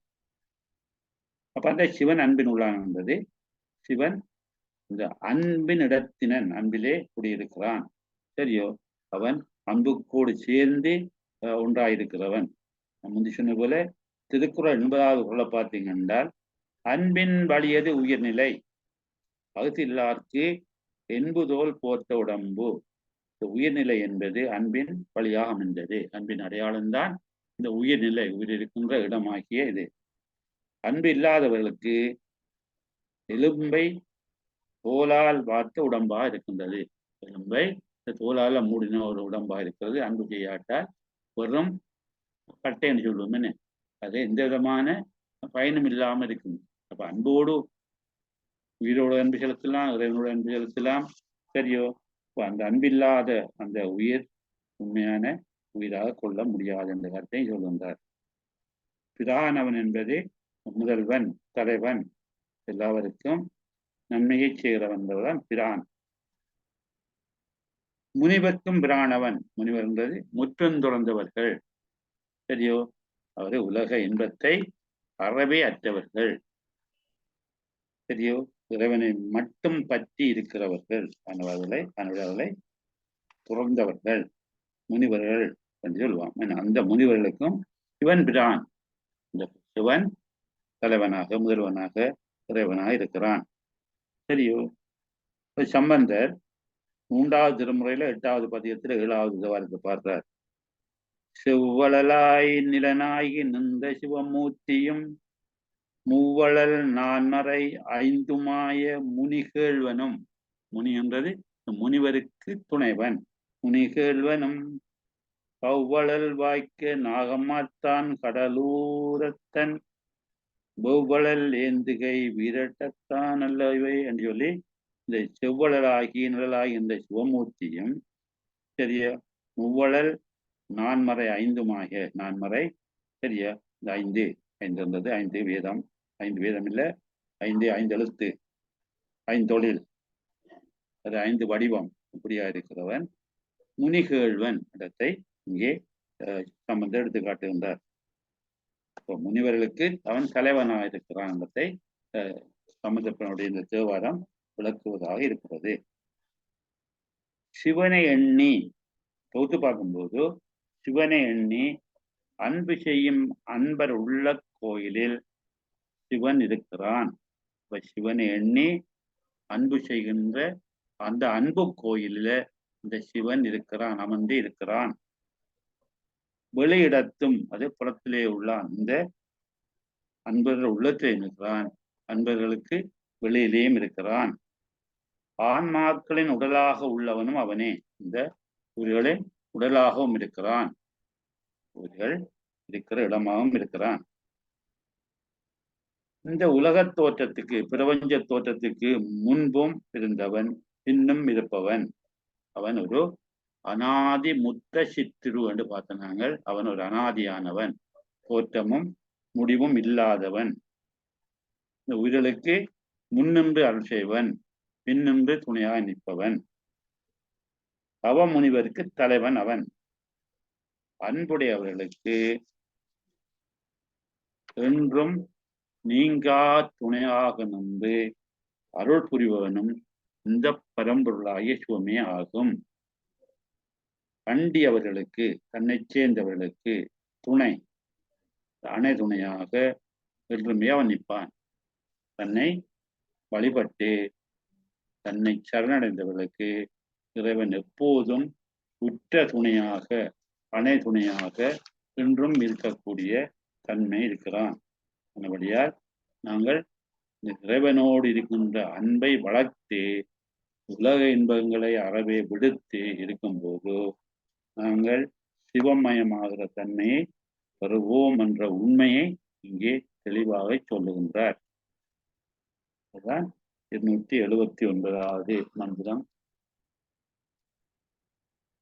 அப்ப அந்த சிவன் அன்பின் உள்ளான் என்பது சிவன் இந்த அன்பின் இடத்தினன், அன்பிலே குடியிருக்கிறான். சரியோ, அவன் அன்புக்கோடு சேர்ந்து ஒன்றாயிருக்கிறவன். முந்தி சொன்ன போல திருக்குறள் 80வது குறளை பார்த்தீங்கன்றால், அன்பின் வலியது உயிர்நிலை அகுதில்லார்க்கு என்புதோல் போர்த்த உடம்பு. உயிர்நிலை என்பது அன்பின் வழியாக அமைந்தது. அன்பின் அடையாளம்தான் இந்த உயிர்நிலை, உயிர் இருக்கின்ற இடமாகிய இது. அன்பு இல்லாதவர்களுக்கு எலும்பை தோலால் பார்த்த உடம்பா இருக்கின்றது. எலும்பை தோலால மூடின ஒரு உடம்பா இருக்கிறது. அன்பு செய்யாட்டால் வெறும் கட்டைன்னு சொல்லுவோம் என்ன, அது எந்த விதமான பயனும் இல்லாம இருக்கும். அப்ப அன்போடு உயிரோட அன்பு செலுத்தலாம், இறைவனோட அன்பு செலுத்தலாம், சரியோ? அந்த அன்பில்லாத அந்த உயிர் உண்மையான உயிராக கொள்ள முடியாது என்ற கருத்தை சொல்கின்றார். பிரானவன் என்பது முதல்வன், தலைவன், எல்லாவருக்கும் நன்மையை செய்கிறவன் தான் பிரான். முனிவர்க்கும் பிரானவன். முனிவர் என்பது முற்றும் துறந்தவர்கள், சரியோ? அவரு உலக இன்பத்தை அறவே அற்றவர்கள், சரியோ? இறைவனை மட்டும் பற்றி இருக்கிறவர்கள், அவர்களை துறந்தவர்கள் முனிவர்கள் என்று சொல்லுவான். அந்த முனிவர்களுக்கும் சிவன் பிரான். இந்த சிவன் தலைவனாக, முதல்வனாக, இறைவனாக இருக்கிறான், சரியோ? சம்பந்தர் 3வது திருமுறையில 8வது பதியத்துல 7வது தேவாரத்தை பார்த்தார். செவ்வளலாய் நிலனாகி நின்ற சிவமூர்த்தியும் மூவளல் நான்மறை ஐந்துமாய முனிகேழ்வனும். முனி என்றது முனிவருக்கு துணைவன். முனிகேழ்வனும் கவ்வளல் வாய்க்க நாகமாத்தான் கடலூரத்தன் வெவ்வளல் ஏந்துகை வீரட்டத்தான் அல்லவை என்று சொல்லி இந்த செவ்வளலாகி நிழலாகி இந்த சிவமூர்த்தியும், சரியா, மூவளல் நான்மறை ஐந்துமாகிய, நான்மறை சரியா, இந்த ஐந்து இருந்தது, 5 வேதம், 5 வேதம் இல்லை, 5 எழுத்து, 5 தொழில், அது 5 வடிவம், இப்படியா இருக்கிறவன் முனிகேழ்வன் இடத்தை இங்கே சம்பந்தம் எடுத்து காட்டுகின்றார். முனிவர்களுக்கு அவன் தலைவனாக இருக்கிறான் இடத்தை சம்பந்தப்பனுடைய இந்த தேவாரம் விளக்குவதாக இருக்கிறது. சிவனை எண்ணி தொகுத்து பார்க்கும்போது, சிவனை எண்ணி அன்பு செய்யும் அன்பர் உள்ள கோயிலில் சிவன் இருக்கிறான். இப்ப சிவனை எண்ணி அன்பு செய்கின்ற அந்த அன்பு கோயிலில இந்த சிவன் இருக்கிறான், அமர்ந்து இருக்கிறான். வெளியிடத்தும், அது புறத்திலே உள்ளான். இந்த அன்பர்கள் உள்ளத்திலே இருக்கிறான், அன்பர்களுக்கு வெளியிலேயும் இருக்கிறான். ஆன்மாக்களின் உடலாக உள்ளவனும் அவனே. இந்த உயிர்களின் உடலாகவும் இருக்கிறான், உயிர்கள் இருக்கிற இடமாகவும் இருக்கிறான். இந்த உலகத் தோற்றத்துக்கு, பிரபஞ்ச தோற்றத்துக்கு முன்பும் இருந்தவன், இன்னும் இருப்பவன். அவன் ஒரு அனாதி முத்த சித்திரு என்று பார்த்த நாங்கள். அவன் ஒரு அனாதியானவன், தோற்றமும் முடிவும் இல்லாதவன். இந்த உயிர்களுக்கு முன்னின்று அருள் செய்வன், பின்னின்று துணையாக நிற்பவன். அவமுனிவருக்கு தலைவன் அவன். அன்புடையவர்களுக்கு என்றும் நீங்கா துணையாக நின்று அருள் புரிபவனும் இந்த பரம்பொருளாகிய சிவமே ஆகும். அண்டியவர்களுக்கு, தன்னை சேர்ந்தவர்களுக்கு துணை, அணை துணையாக என்றுமே அவன் நிற்பான். தன்னை வழிபட்டு தன்னை சரணடைந்தவர்களுக்கு இறைவன் எப்போதும் உற்ற துணையாக, அணை துணையாக என்றும் இருக்கக்கூடிய தன்மை இருக்கிறான். அதன்படியால் நாங்கள் இறைவனோடு இருக்கின்ற அன்பை வளர்த்து உலக இன்பங்களை அறவே விடுத்து இருக்கும்போது நாங்கள் சிவமயமாகிற தன்மையை பெறுவோம் என்ற உண்மையை இங்கே தெளிவாக சொல்லுகின்றார். அதுதான் 279வது மந்திரம்.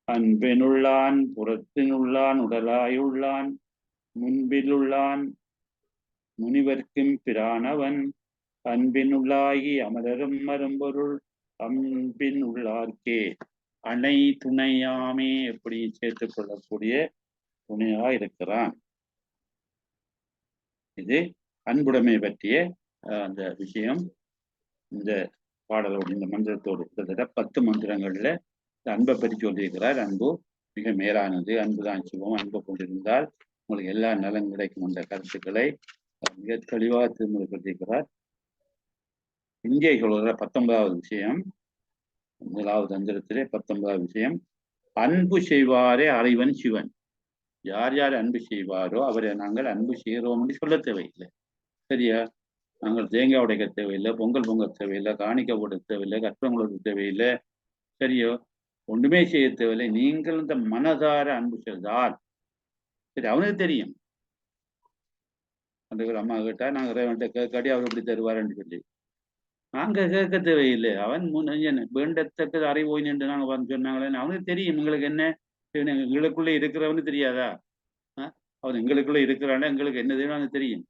அன்பினுள்ளான் புறத்தினுள்ளான் உடலாயுள்ளான் முன்பிலுள்ளான் முனிவர்க்கும் பிரானவன் அன்பினுள்ளாகி அமரரும் மரும்பொருள் அன்பின் உள்ளார்க்கே அணை துணையாமே. எப்படி சேர்த்துக் கொள்ளக்கூடிய துணையா இருக்கிறான். இது அன்புடைமை பற்றிய அந்த விஷயம் இந்த பாடலோடு, இந்த மந்திரத்தோடு கிட்டத்தட்ட 10 மந்திரங்கள்ல அன்பை பற்றி சொல்லியிருக்கிறார். அன்பு மிக மேலானது. அன்புதான் சிவம். அன்பு கொண்டிருந்தால் உங்களுக்கு எல்லா நலன் கிடைக்கும் என்ற கருத்துக்களை மிக தெளிவாக திருமணப்படுத்தியிருக்கிறார். இங்கே சொல்கிற 19வது விஷயம், முதலாவது தந்திரத்திலே 19வது விஷயம், அன்பு செய்வாரே அறிவன் சிவன். யார் யார் அன்பு செய்வாரோ அவரை நாங்கள் அன்பு செய்கிறோம் என்று சொல்ல தேவையில்லை. சரியா? நாங்கள் தேங்காய் உடைக்க தேவையில்லை, பொங்கல் தேவையில்லை, காணிக்க போட தேவையில்லை, கற்பம் கொடுக்க தேவையில்லை. சரியோ? ஒன்றுமே செய்ய தேவையில்லை. நீங்கள் இந்த மனதார அன்பு செய்தால் சரி, அவனுக்கு தெரியும். அந்த அம்மா கேட்டா நாங்கள் இறைவன்கிட்ட கேட்காடி அவர் எப்படி தருவாருன்னு சொல்லி நாங்க கேட்க தேவையில்லை. அவன் வேண்டத்தக்கது அறிவோய் என்று நாங்க வந்து சொன்னாங்களே, அவனுக்கு தெரியும் எங்களுக்கு என்ன எங்களுக்குள்ள இருக்கிறவனு தெரியாதா? அவன் எங்களுக்குள்ள இருக்கிறான எங்களுக்கு என்ன தெரியும் தெரியும்.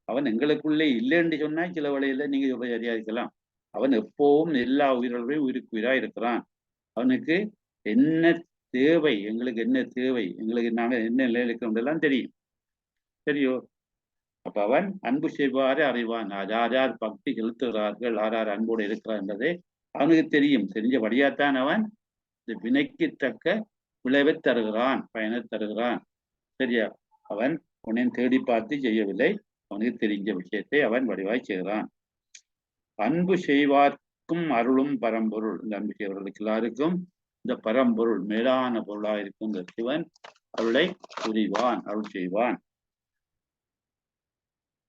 அவன் எங்களுக்குள்ளே இல்லைன்னு சொன்னா சில வழியில நீங்க சொல்ல இருக்கலாம். அவன் எப்பவும் எல்லா உயிர்களையும் உயிருக்குயிரா இருக்கிறான். அவனுக்கு என்ன தேவை, எங்களுக்கு என்ன தேவை, எங்களுக்கு நாங்க என்ன நிலையில இருக்கிறோம் எல்லாம் தெரியும். சரியோ? அப்ப அவன் அன்பு செய்வாரே அறிவான். யார் யார் பக்தி செலுத்துகிறார்கள், யார் யார் அன்போடு இருக்கிறார் என்பதை அவனுக்கு தெரியும். தெரிஞ்சபடியாத்தான் அவன் இந்த வினைக்கு தக்க விளைவை தருகிறான், பயனை தருகிறான். சரியா? அவன் உன்னையும் தேடி பார்த்து செய்யவில்லை. அவனுக்கு தெரிஞ்ச விஷயத்தை அவன் வடிவாய் செய்கிறான். அன்பு செய்வார்க்கும் அருளும் பரம்பொருள். இந்த அன்பு செய்வர்களுக்கு எல்லாருக்கும் இந்த பரம்பொருள் மேலான பொருளாக இருக்கும் இந்த சிவன் அருளை புரிவான், அருள் செய்வான்.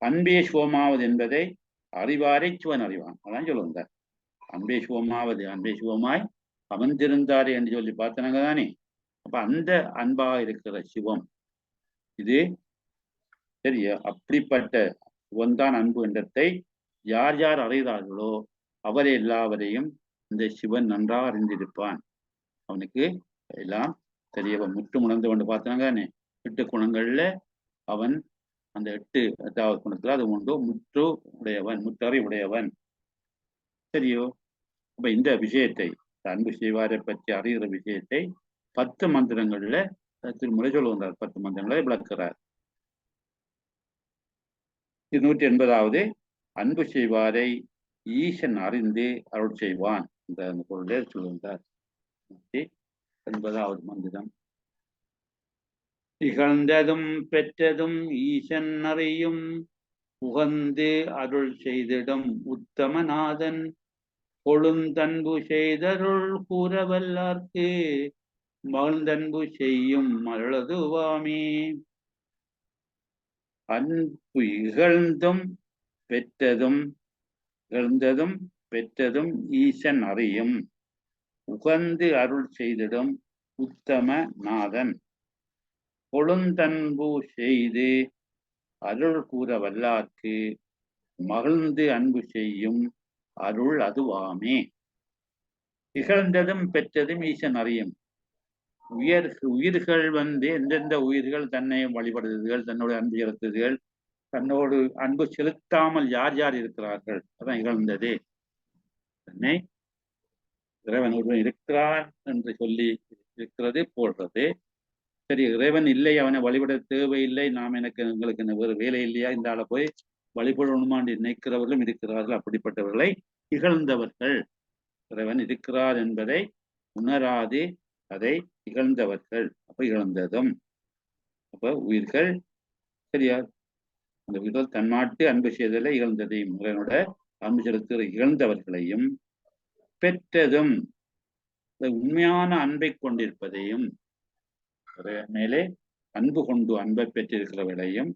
அன்பே சிவமாவது என்பதை அறிவாரை சிவன் அறிவான். அதான் சொல்லுங்க. அன்பே சிவமாவது, அன்பே சிவமாய் அமர்ந்திருந்தாரே என்று சொல்லி பார்த்தனாங்க தானே. அப்ப அந்த அன்பாக இருக்கிற சிவம் இது சரியா? அப்படிப்பட்ட சிவன்தான் அன்பு என்றதை யார் யார் அறிகிறார்களோ அவரை எல்லாவரையும் இந்த சிவன் நன்றாக அறிந்திருப்பான். அவனுக்கு எல்லாம் தெரியவன் முற்று உணர்ந்து கொண்டு பார்த்தாங்க தானே. 8 குணங்கள்ல அவன் அந்த 8வது குணத்துல அது உண்டு. முற்று உடையவன், முற்றறி உடையவன். சரியோ? அப்ப இந்த விஷயத்தை, அன்பு செய்வாரை பற்றி அறிகிற விஷயத்தை 10 மந்திரங்கள்ல திருமுறை சொல்லுகிறார். 10 மந்திரங்களை விளக்குறார். 280வது அன்பு செய்வாரை ஈசன் அறிந்து அருள் செய்வான் என்ற அந்த பொருளை சொல்லுகின்றார். 80வது மந்திரம். இகழ்ந்ததும் பெற்றதும் ஈசன் அறியும் உகந்து அருள் செய்திடும் உத்தமநாதன் கொழுந்தன்பு செய்தருள் கூறவல்லார்க்கு மகிழ்ந்தன்பு செய்யும் அருளதுவாமே. அன்பு இகழ்ந்தும் பெற்றதும் ஈசன் அறியும் உகந்து அருள் செய்திடும் உத்தம நாதன் கொழுந்தன்பு செய்து அருள் கூற வல்லார்க்கு மகிழ்ந்து அன்பு செய்யும் அருள் அதுவாமே. இகழ்ந்ததும் பெற்றதும் ஈசன் அறியும். உயிர்கள் எந்தெந்த உயிர்கள் தன்னை வழிபடுதுகள், தன்னோடு அன்பு செலுத்துதுகள், தன்னோடு அன்பு செலுத்தாமல் யார் யார் இருக்கிறார்கள், அதான் இகழ்ந்தது. தன்னை இறைவன் ஒருவன் இருக்கிறான் என்று சொல்லி இருக்கிறது போடுறது. சரி, இறைவன் இல்லை, அவனை வழிபட தேவையில்லை, எங்களுக்கு வேறு வேலை இல்லையா, இந்த ஆளை போய் வழிபடணுமான்னு நினைக்கிறவர்களும் இருக்கிறார்கள். அப்படிப்பட்டவர்களை இகழ்ந்தவர்கள். இறைவன் இருக்கிறார் என்பதை உணராது அதை இகழ்ந்தவர்கள். அப்ப இகழ்ந்ததும் அப்ப உயிர்கள் சரியா? அந்த உயிர்கள் தன்மாட்டு அன்பு செய்தலை இகழ்ந்ததையும் இறைவனோட அன்பு செலுத்துகிற இகழ்ந்தவர்களையும் பெற்றதும் உண்மையான அன்பை கொண்டிருப்பதையும் மேலே அன்பு கொண்டு அன்பை பெற்றிருக்கிறவர்களையும்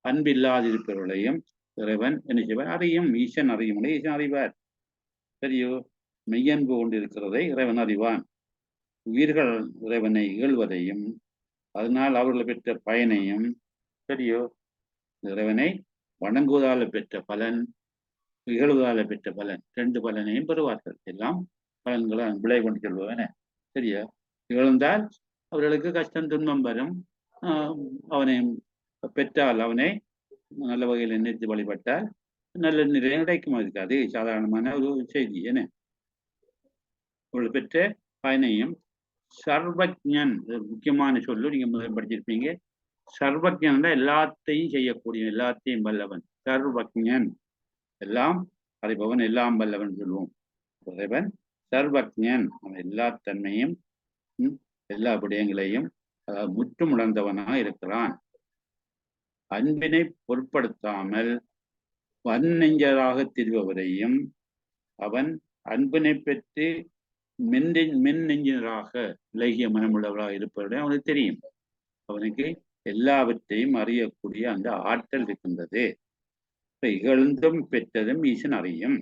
அன்பில்லாதிருப்பவர்களையும் இறைவன் என்ன செய்வார்? அறியும். ஈசன் அறியும். ஈசன் அறிவார். சரியோ? மெய்யன்பு கொண்டிருக்கிறதை இறைவன் அறிவான். உயிர்கள் இறைவனை இகழ்வதையும் அதனால் அவர்கள் பெற்ற பயனையும் சரியோ? இறைவனை வணங்குவதால பெற்ற பலன், இகழ்வதால பெற்ற பலன், 2 பலனையும் பெறுவார்கள். எல்லாம் பலன்களை விளை கொண்டு செல்பவன. சரியா? இகழ்ந்தால் அவர்களுக்கு கஷ்டம் துன்பம் வரும். அவனை பெற்றால் அவனை நல்ல வகையில் நினைத்து வழிபட்டால் நல்ல நிலை கிடைக்கும். அதுக்கு அது சாதாரணமான ஒரு செய்தி. என்ன அவர்கள் பெற்ற பயனையும் சர்வஜன் முக்கியமான சொல்லு, நீங்க முதல் படிச்சிருப்பீங்க. சர்வஜன் எல்லாத்தையும் செய்யக்கூடிய, எல்லாத்தையும் வல்லவன். சர்வஜன் எல்லாம் அறிபவன், எல்லாம் வல்லவன் சொல்லுவோம். இறைவன் சர்வஜன், அவன் எல்லா தன்மையும் எல்லா விடயங்களையும் முற்றும் உணர்ந்தவனாக இருக்கிறான். அன்பினை பொருட்படுத்தாமல் வன்னெஞ்சராக திரிபவரையும் அவன் அன்பினை பெற்று மென்னெஞ்சராக இலகிய மனமுள்ளவராக இருப்பவரை அவனுக்கு தெரியும். அவனுக்கு எல்லாவற்றையும் அறியக்கூடிய அந்த ஆற்றல் இருக்கின்றது. இகழ்ந்தும் பெற்றதும் ஈசன் அறியும்.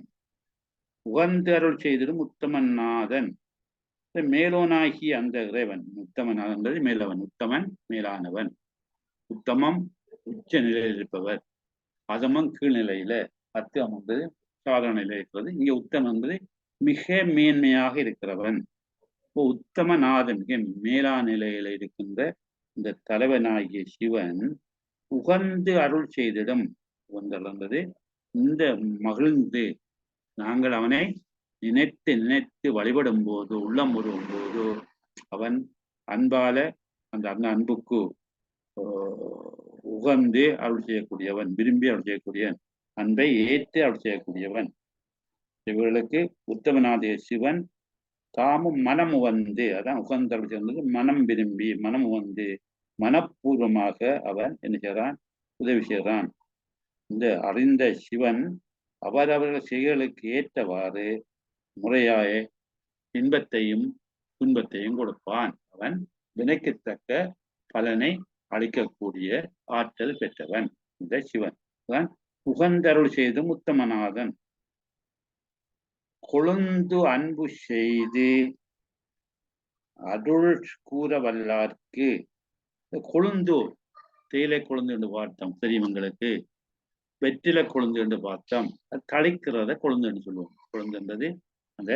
உகந்து அருள் செய்ததும் உத்தமநாதன். மேலோனாகி அந்த இறைவன் உத்தமநாதன் என்பது மேலவன், உத்தமன் மேலானவன். உத்தமம் உச்ச நிலையில் இருப்பவர், அதமம் கீழ்நிலையில, அத்தம் என்பது சாதாரண நிலையில் இருக்கிறது. இங்கே உத்தமம் என்பது மிக மேன்மையாக இருக்கிறவன். இப்போ உத்தமநாதன் மிக மேலான நிலையில இருக்கின்ற இந்த தலைவனாகிய சிவன் உகந்து அருள் செய்திடம் உகந்தது இந்த மகிழ்ந்து நாங்கள் அவனை நினைத்து நினைத்து வழிபடும் போது, உள்ளம் உருவும் போது அவன் அன்பால அந்த அன்புக்கு உகந்து அருள் செய்யக்கூடியவன், விரும்பி அருள் செய்யக்கூடியவன், அன்பை ஏற்று அருள் செய்யக்கூடியவன். இவர்களுக்கு உத்தமநாதிய சிவன் தாமும் மனம் உவந்து, அதான் உகந்து அருள் செய்வது, மனம் விரும்பி மனம் உவந்து மனப்பூர்வமாக அவன் என்ன செய்கிறான், உதவி செய்கிறான். இந்த அறிந்த சிவன் அவரவர்கள் செயல்களுக்கு ஏற்றவாறு முறையாய இன்பத்தையும் துன்பத்தையும் கொடுப்பான். அவன் வினைக்குத்தக்க பலனை அளிக்கக்கூடிய ஆற்றல் பெற்றவன் இந்த சிவன். தான் உகந்தருள் செய்தும் உத்தமநாதன். கொழுந்து அன்பு செய்து அருள் கூற வல்லார்க்கு. கொழுந்து தேயிலை கொழுந்து என்று பார்த்தோம் பெரியவங்களுக்கு, வெற்றில கொழுந்து என்று பார்த்தோம். தளிக்கிறத கொழுந்து என்று சொல்லுவோம். கொழுந்துன்றது அந்த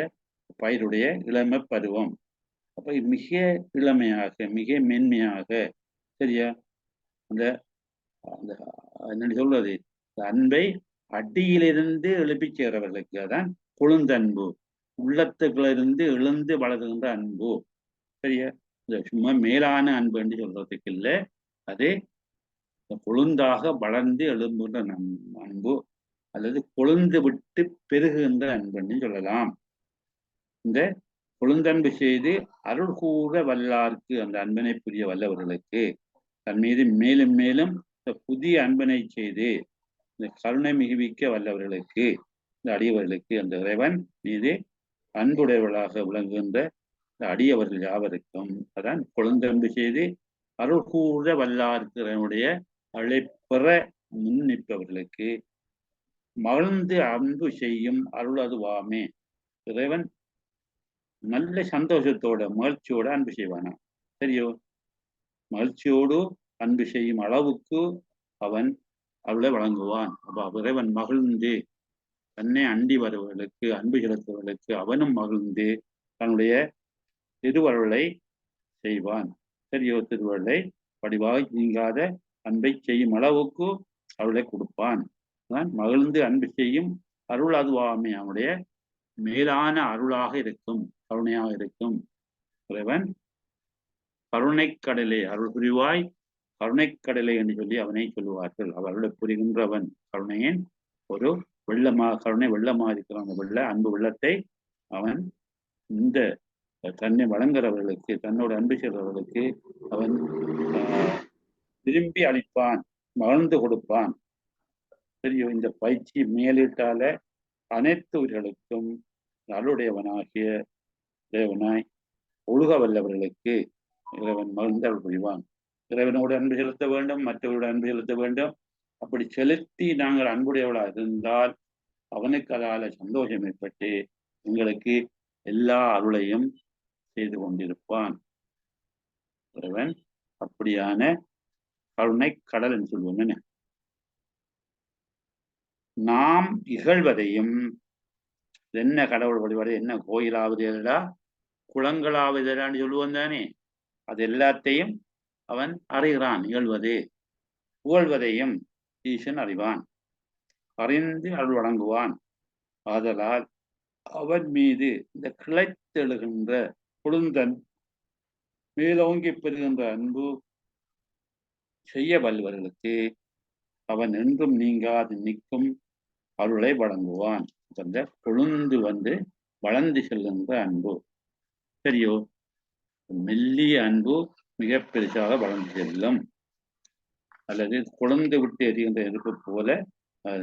பயிருடைய இளமை பருவம். அப்ப மிக இளமையாக மிக மென்மையாக, சரியா, அந்த அந்த என்ன சொல்றது, அன்பை அடியிலிருந்து எழுப்பி சேர்றவர்களுக்கு அதான் கொழுந்தன்பு. உள்ளத்துக்களிருந்து எழுந்து வளர்கின்ற அன்பு, சரியா. இந்த சும்மா மேலான அன்பு என்று சொல்றதுக்கு இல்லை, அது கொழுந்தாக வளர்ந்து எழும்புகின்ற அன்பு, அல்லது கொழுந்து விட்டு பெருகுகின்ற அன்புன்னு சொல்லலாம். இந்த கொழுந்தன்பு செய்து அருள் கூற வல்லார்க்கு, அந்த அன்பனை புரிய வல்லவர்களுக்கு, தன் மீது மேலும் மேலும் புதிய அன்பனை செய்து இந்த கருணை மிகுவிக்க வல்லவர்களுக்கு, இந்த அடியவர்களுக்கு, அந்த இறைவன் மீது அன்புடையவர்களாக விளங்குகின்ற இந்த அடியவர்கள் யாவருக்கும் அதான் கொழுந்தன்பு செய்து அருள் கூற வல்லார்க்கு, இறைவனுடைய அருளை பெற முன் நிற்பவர்களுக்கு மகிழ்ந்து அன்பு செய்யும் அருள் அதுவாமே. இறைவன் நல்ல சந்தோஷத்தோட மகிழ்ச்சியோட அன்பு செய்வானா, சரியோ. மகிழ்ச்சியோடு அன்பு செய்யும் அளவுக்கு அவன் அருளை வழங்குவான். அப்ப இறைவன் மகிழ்ந்து தன்னை அண்டி வருவர்களுக்கு, அன்பு செலுத்துவர்களுக்கு அவனும் மகிழ்ந்து தன்னுடைய திருவருளை செய்வான், சரியோ. திருவருளை வடிவாக நீங்காத அன்பை செய்யும் அளவுக்கு அருளை கொடுப்பான். மகிழ்ந்து அன்பு செய்யும் அருள் அதுவாமே, அவனுடைய மேலான அருளாக இருக்கும், கருணையாக இருக்கும். இறைவன் கருணைக்கடலை அருள் புரிவாய் கருணைக்கடலை என்று சொல்லி அவனை சொல்லுவார்கள். அவர்களை புரிகின்றவன் கருணையின் ஒரு வெள்ளமாக, கருணை வெள்ளமாக இருக்கிறான். அந்த வெள்ள அன்பு வெள்ளத்தை அவன் இந்த தன்னை வழங்குறவர்களுக்கு, தன்னோட அன்பு செய்கிறவர்களுக்கு அவன் விரும்பி அளிப்பான், மகிழ்ந்து கொடுப்பான், சரியோ. இந்த பயிற்சி மேலிட்டால அனைத்து உயிர்களுக்கும் அருளுடையவனாகிய இறைவனாய் ஒழுக வல்லவர்களுக்கு இறைவன் மகிழ்ந்தருள் புரிவான். இறைவனோடு அன்பு செலுத்த வேண்டும், மற்றவரோடு அன்பு செலுத்த வேண்டும். அப்படி செலுத்தி நாங்கள் அன்புடையவளாக இருந்தால் அவனுக்கு அதால சந்தோஷம் ஏற்பட்டு எங்களுக்கு எல்லா அருளையும் செய்து கொண்டிருப்பான். இறைவன் அப்படியான கருணை கடல் என்று சொல்லுவோம். என்ன நாம் இகழ்வதையும், என்ன கடவுள் வழிபாடு, என்ன கோயிலாவதா குளங்களாவதான்னு சொல்லுவோம் தானே, அது எல்லாத்தையும் அவன் அறிகிறான். இகழ்வது புகழ்வதையும் ஈசன் அறிவான், அறிந்து அருள் வழங்குவான். ஆதலால் அவன் மீது இந்த கிளைத்தெழுகின்ற கொழுந்தன் மேலோங்கி பெறுகின்ற அன்பு செய்ய வல்வர்களுக்கு அவன் என்றும் நீங்காது நிற்கும் அருளை வழங்குவான். அந்த கொழுந்து வளர்ந்து செல்கின்ற அன்பு, சரியோ. மெல்லிய அன்பு மிக பெருசாக வளர்ந்து செல்லும். அல்லது குழந்தை விட்டு எரிகின்ற நெருப்பு போல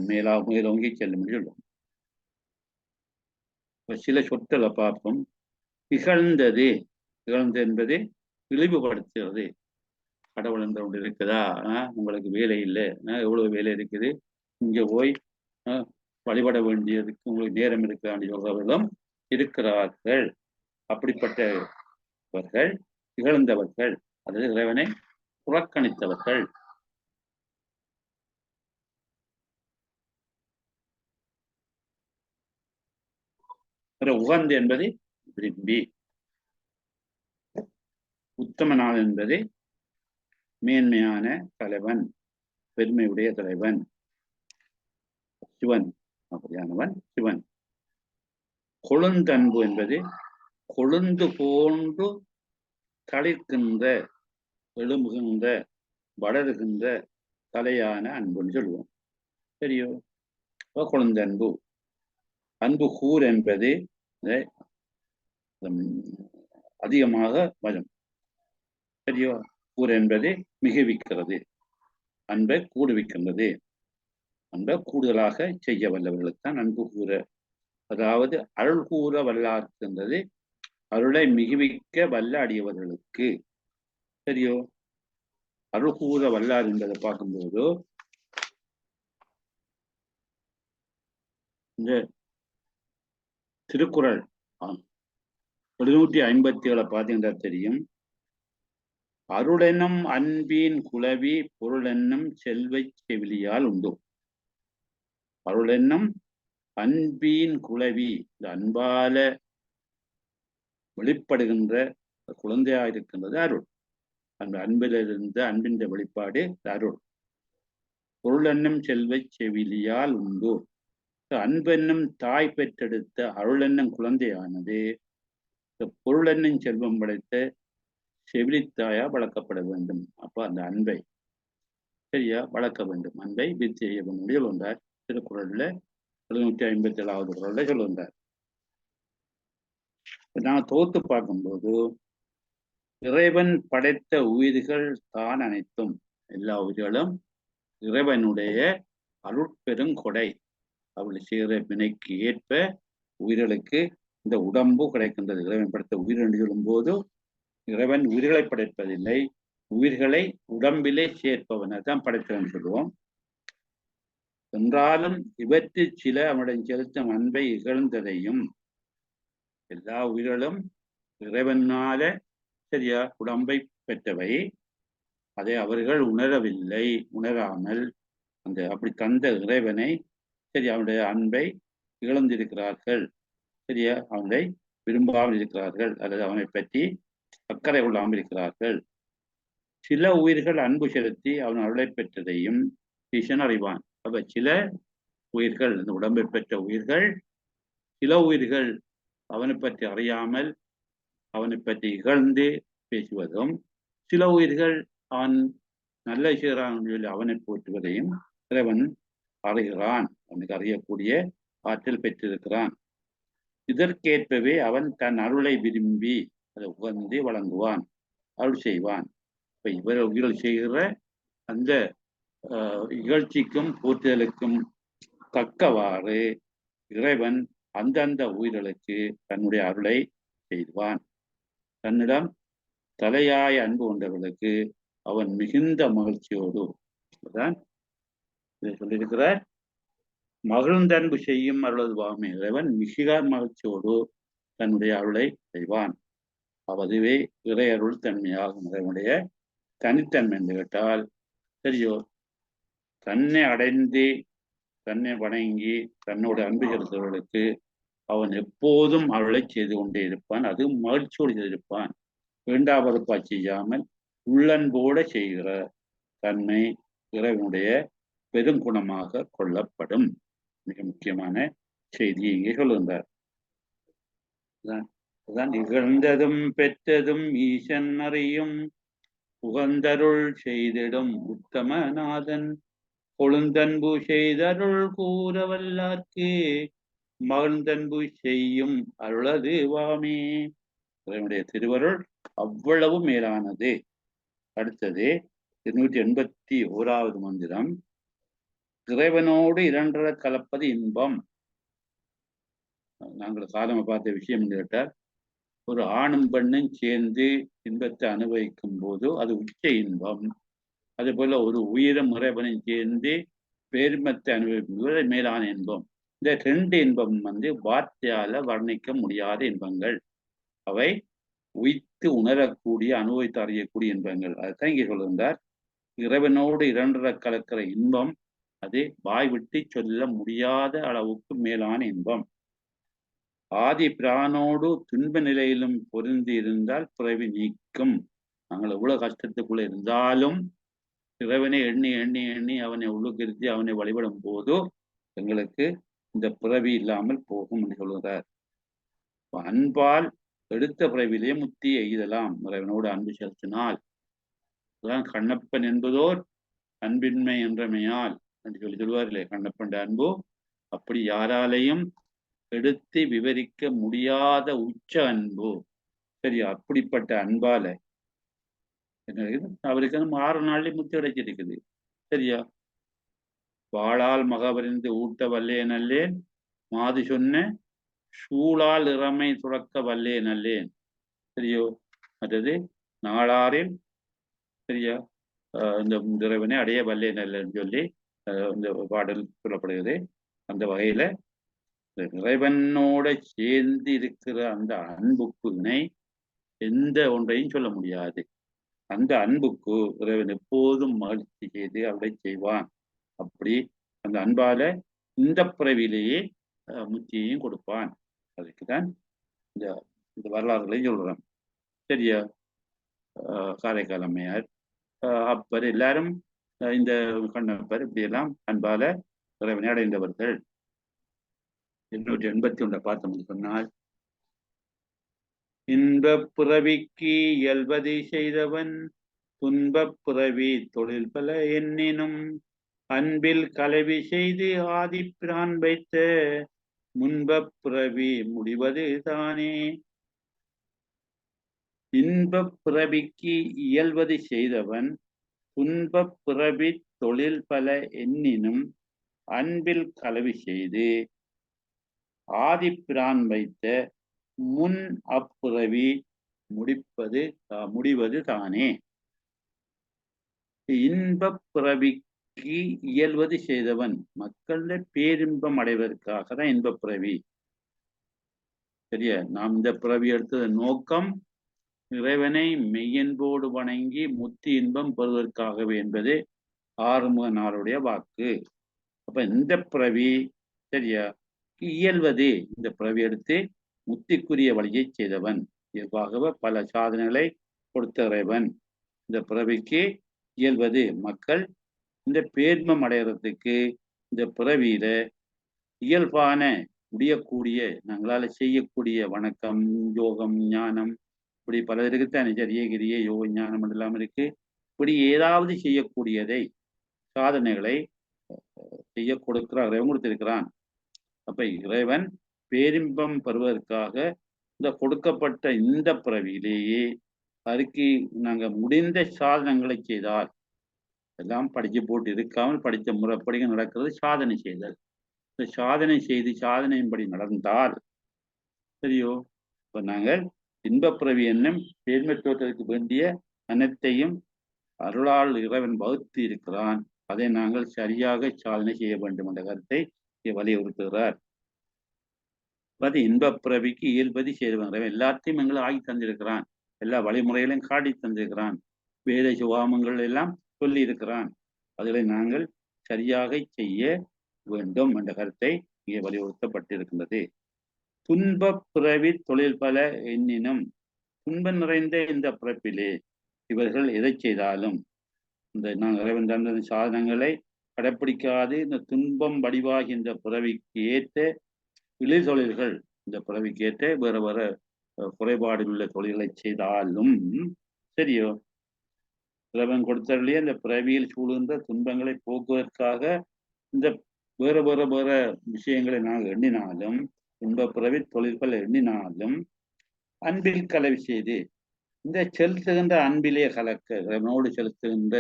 மேலோங்கி செல்லும் என்று சொல்லும். சில சொற்களை பார்ப்போம். இகழ்ந்தது. இகழ்ந்து என்பது இழிவுபடுத்துகிறது. கடவுள் என்ற ஒன்று இருக்குதா? உங்களுக்கு வேலை இல்லை, எவ்வளவு வேலை இருக்குது, இங்க போய் வழிபட வேண்டியதுக்கு உங்களுக்கு நேரம் இருக்கிறான்னு சொல்றவர்களும் இருக்கிறார்கள். அப்படிப்பட்டவர்கள் இகழ்ந்தவர்கள், அதாவது இறைவனை புறக்கணித்தவர்கள். உகந்து என்பது விரும்பி, உத்தமனான் என்பது மேன்மையான தலைவன், பெருமையுடைய தலைவன், சிவன், அப்படியானவன் சிவன். கொழுந்தன்பு என்பது கொழுந்து போன்று தளிர்க்கின்ற, எழும்புகின்ற, வளருகின்ற தலையான அன்புன்னு சொல்லுவோம். சரியோ? கொழுந்தன்பு. அன்பு கூர் என்பது அதிகமாக வரும். சரியோ? கூர் என்பது மிகுவிக்கிறது, அன்பை கூடுவிக்கின்றது. அன்பை கூடுதலாக செய்ய வல்லவர்களுக்கு தான் அன்பு கூற. அதாவது அருள் கூற வல்லார்க்கின்றது அருளை மிகுவிக்க வல்ல அடியவர்களுக்கு. சரியோ? அருள் கூற வல்லார் என்பதை பார்க்கும்போது இந்த திருக்குறள் 757 பார்த்தீங்கன்னா தெரியும். அருளென்னும் அன்பின் குளவி பொருளென்னும் செல்வ செவிலியால் உண்டு. அருளென்னும் அன்பின் குளவி, இந்த அன்பால வெளிப்படுகின்ற குழந்தையாயிருக்கின்றது அருள். அந்த அன்பிலிருந்து அன்பின் வெளிப்பாடு அருள். பொருளென்னும் செல்வ செவிலியால் உண்டு. அன்பென்னும் தாய் பெற்றெடுத்த அருளென்னும் குழந்தையானது பொருளென்னும் செல்வம் படைத்த செவிலித்தாயா வளர்க்கப்பட வேண்டும். அப்ப அந்த அன்பை சரியா வளர்க்க வேண்டும். அன்பை வித்து செய்ய வேண்டும் சொல்லுகின்றார் திருக்குறள்ல 757வது குறள்ல சொல்லுகின்றார். நான் தொகுத்து பார்க்கும்போது இறைவன் படைத்த உயிர்கள் தான் அனைத்தும், எல்லா உயிர்களும் இறைவனுடைய அருட்பெருங்கொடை. அவள் செய்கிற வினைக்கு ஏற்ப உயிர்களுக்கு இந்த உடம்பு கிடைக்கின்றது. இறைவன் படைத்த உயிர் என்று சொல்லும் போது இறைவன் உயிர்களை படைப்பதில்லை, உயிர்களை உடம்பிலே சேர்ப்பவனை தான் படைத்தவன் சொல்லுவோம். என்றாலும் இவற்றில் சில அவனுடைய செலுத்தும் அன்பை இகழ்ந்ததையும், எல்லா உயிர்களும் இறைவனால சரியா உடம்பை பெற்றவை, அதை அவர்கள் உணரவில்லை. உணராமல் அந்த அப்படி தந்த இறைவனை சரி அவனுடைய அன்பை இழந்திருக்கிறார்கள். சரியா அவனை விரும்பாமல் இருக்கிறார்கள், அல்லது அவனை பற்றி அக்கறை கொள்ளாமல் இருக்கிறார்கள். சில உயிர்கள் அன்பு செலுத்தி அவன் அருளை பெற்றதையும் ஈசன் அறிவான். அப்ப சில உயிர்கள், இந்த உடம்பை பெற்ற உயிர்கள், சில உயிர்கள் அவனை பற்றி அறியாமல் அவனை பற்றி இகழ்ந்து பேசுவதும், சில உயிர்கள் அவன் நல்ல செய்கிறான் சொல்லி அவனை போற்றுவதையும் இறைவன் அறிகிறான். அவனுக்கு அறியக்கூடிய ஆற்றல் பெற்றிருக்கிறான். இதற்கேற்பவே அவன் தன் அருளை விரும்பி அதை உகந்து வழங்குவான், அருள் செய்வான். இப்ப இவர்கள் செய்கிற அந்த இகழ்ச்சிக்கும் போற்றுதலுக்கும் தக்கவாறு இறைவன் அந்தந்த உயிர்களுக்கு தன்னுடைய அருளை செய்வான். தன்னிடம் தலையாய அன்பு கொண்டவர்களுக்கு அவன் மிகுந்த மகிழ்ச்சியோடு தான் சொல்லியிருக்கிறார். மகிழ்ந்தன்பு செய்யும் அருளதுவாமே இறைவன் மிக மகிழ்ச்சியோடு தன்னுடைய அருளை செய்வான். அதுவே இறை அருள் தன்மையாகும். இறைவனுடைய தனித்தன்மை என்று கேட்டால் சரியோ, தன்னை அடைந்து தன்னை வணங்கி தன்னோட அன்பு செலுத்துவர்களுக்கு அவன் எப்போதும் அருளை செய்து கொண்டே இருப்பான். அது மகிழ்ச்சியோடு செய்திருப்பான். வேண்டாவதுப்பா செய்யாமல் உள்ளன்போட செய்கிற தன்மை இறைவனுடைய பெருங்குணமாக கொள்ளப்படும். மிக முக்கியமான செய்தியை இங்கே சொல்லுகின்றார். இகழ்ந்ததும் பெற்றதும் ஈசன் அறியும் உகந்தருள் செய்திடும் உத்தமநாதன் கொழுந்தன்பு செய்தருள் கூறவல்லார்க்கு மகிழ்ந்தன்பு செய்யும் அருளது வாமே. இறைவனுடைய திருவருள் அவ்வளவு மேலானது. அடுத்தது 281வது மந்திரம். இறைவனோடு இரண்டர கலப்பது இன்பம். நாங்கள் காலமா பார்த்த விஷயம் கேட்டால், ஒரு ஆணும் பெண்ணும் சேர்ந்து இன்பத்தை அனுபவிக்கும் போது அது உச்ச இன்பம். அதே போல ஒரு உயிரும் இறைவனும் சேர்ந்து பேரின்பத்தை அனுபவிக்கும் போது மேலான இன்பம். இந்த ரெண்டு இன்பம் வார்த்தையால வர்ணிக்க முடியாத இன்பங்கள். அவை உய்த்து உணரக்கூடிய, அனுபவித்து அறியக்கூடிய இன்பங்கள். அதுதான் இங்கே சொல்லுகின்றார். இறைவனோடு இரண்டர கலக்கிற இன்பம் அது வாய் விட்டு சொல்ல முடியாத அளவுக்கு மேலான இன்பம். ஆதி பிரானோடு துன்ப நிலையிலும் பொருந்தி இருந்தால் பிறவி நீக்கும். நாங்கள் எவ்வளவு கஷ்டத்துக்குள்ள இருந்தாலும் இறைவனை எண்ணி எண்ணி எண்ணி அவனை உள்ளுக்கிருத்தி அவனை வழிபடும் போது எங்களுக்கு இந்த பிறவி இல்லாமல் போகும் என்று சொல்கிறார். அன்பால் எடுத்த பிறவிலே முத்தி எய்தலாம். இறைவனோடு அன்பு செலுத்தினால். அதான் கண்ணப்பன் என்பதோர் அன்பின்மை என்றமையால் என்று சொல்லி சொல்வார்களே, கண்ணப்பன் அன்பு அப்படி யாராலையும் எடுத்து விவரிக்க முடியாத உச்ச அன்பு. சரியா? அப்படிப்பட்ட அன்பால அவருக்கு 6 நாள்லயே முத்தி கிடைச்சிருக்குது. சரியா? வாளால் மகவறிந்து ஊட்ட வல்லே நல்லேன், மாது சொன்ன சூழால் இறமை துறக்க வல்லே நல்லேன். சரியோ? மற்றது நாளாரில் சரியா இந்த இறைவனை அடைய வல்லே நல்லன்னு சொல்லி இந்த பாடல் சொல்லப்படுகிறது. அந்த வகையில இறைவனோட சேர்ந்து இருக்கிற அந்த அன்புக்கு இணை எந்த ஒன்றையும் சொல்ல முடியாது. அந்த அன்புக்கு இறைவன் எப்போதும் மகிழ்ச்சி செய்து அவளை செய்வான். அப்படி அந்த அன்பால இந்த பிறவிலேயே முத்தியையும் கொடுப்பான். அதுக்குதான் இந்த வரலாறுகளையும் சொல்றான். சரியா? காரைக்கால் அம்மையார், அப்பர் எல்லாரும் இந்த கண்ணப்பர் இப்படியெல்லாம் அன்பால இறைவனை அடைந்தவர்கள். 281 பார்த்தோம் சொன்னால், இன்பப் பிறவிக்கு இயல்பதை செய்தவன் துன்பப் பிறவி தொழில் பல எண்ணினும் அன்பில் கலவி செய்து ஆதிப்பிரான் வைத்த முன்பப் பிறவி முடிவது தானே. இன்பப் பிறவிக்கு இயல்வது செய்தவன் துன்பப் பிறவி தொழில் பல எண்ணினும் அன்பில் கலவி செய்து ஆதிப்பிரான் வைத்த முன் அப்பிறவி முடிவது தானே. இன்பப் பிறவிக்கு இயல்வது செய்தவன், மக்கள பேரின்பம் அடைவதற்காக தான் இன்பப் பிறவி. சரியா? நாம் இந்த பிறவி எடுத்தது நோக்கம் இறைவனை மெய்யன்போடு வணங்கி முத்தி இன்பம் பெறுவதற்காகவே என்பது ஆறுமுகனாருடைய வாக்கு. அப்ப இந்த பிறவி சரியா இயல்வது, இந்த பிறவி எடுத்து முத்திக்குரிய வழியை செய்தவன், இயல்பாகவே பல சாதனைகளை கொடுத்த இறைவன். இந்த பிறவிக்கு இயல்வது மக்கள் இந்த பேர்மம் அடைகிறதுக்கு இந்த பிறவியில இயல்பான முடியக்கூடிய நாங்களால செய்யக்கூடிய வணக்கம், யோகம், ஞானம், இப்படி பல இருக்குத்தானே. சரியே கிரிய யோக ஞானம் எல்லாம் இருக்கு. இப்படி ஏதாவது செய்யக்கூடியதை சாதனைகளை செய்ய இறைவன் கொடுத்திருக்கிறான். அப்ப இறைவன் பேரின்பம் பெறுவதற்காக இந்த கொடுக்கப்பட்ட இந்த பிறவியிலேயே அதுக்கு நாங்க முடிந்த சாதனங்களை செய்தால், எல்லாம் படிச்சு போட்டு இருக்காமல் படித்த முறைப்படி நடக்கிறது சாதனை செய்தல். இந்த சாதனை செய்து சாதனையின்படி நடந்தால் சரியோ, இப்ப நாங்கள் இன்பப்பிறவி என்னும் பேர்மைத்துவத்திற்கு வேண்டிய அனைத்தையும் அருளால் இறைவன் வகுத்து இருக்கிறான். அதை நாங்கள் சரியாக சாதனை செய்ய வேண்டும் என்ற கருத்தை வலியுறுத்துகிறார். அது இன்பப்பிறவிக்கு இயல்பதி செய்தவன் எல்லாத்தையும் எங்களை ஆகி தந்திருக்கிறான். எல்லா வழிமுறைகளையும் காட்டி தந்திருக்கிறான். வேத சுகாமங்கள் எல்லாம் சொல்லி இருக்கிறான். அதில் நாங்கள் சரியாக செய்ய வேண்டும் என்ற கருத்தை இங்கே வலியுறுத்தப்பட்டிருக்கின்றது. துன்பப் பிறவி தொழில் பல எண்ணினும், துன்பம் நிறைந்த இந்த பிறப்பிலே இவர்கள் எதை செய்தாலும் இந்த நாங்கள் இறைவன் தந்த சாதனங்களை கடைப்பிடிக்காது இந்த துன்பம் வடிவாகி இந்த பிறவிக்கு ஏற்ற இழில் தொழில்கள், இந்த பிறவிக்கு ஏற்ற வேறு வேறு குறைபாடு உள்ள தொழில்களை செய்தாலும் சரியோ, இறைவன் கொடுத்தவர்களே இந்த பிறவியில் சூழ்கின்ற துன்பங்களை போக்குவதற்காக இந்த வேறு வேறு வேறு விஷயங்களை நாங்கள் எண்ணினாலும், துன்ப பிறவி தொழில்கள் எண்ணினாலும் அன்பில் கலவி செய்து இந்த செலுத்துகின்ற அன்பிலே கலக்க இறைவனோடு செலுத்துகின்ற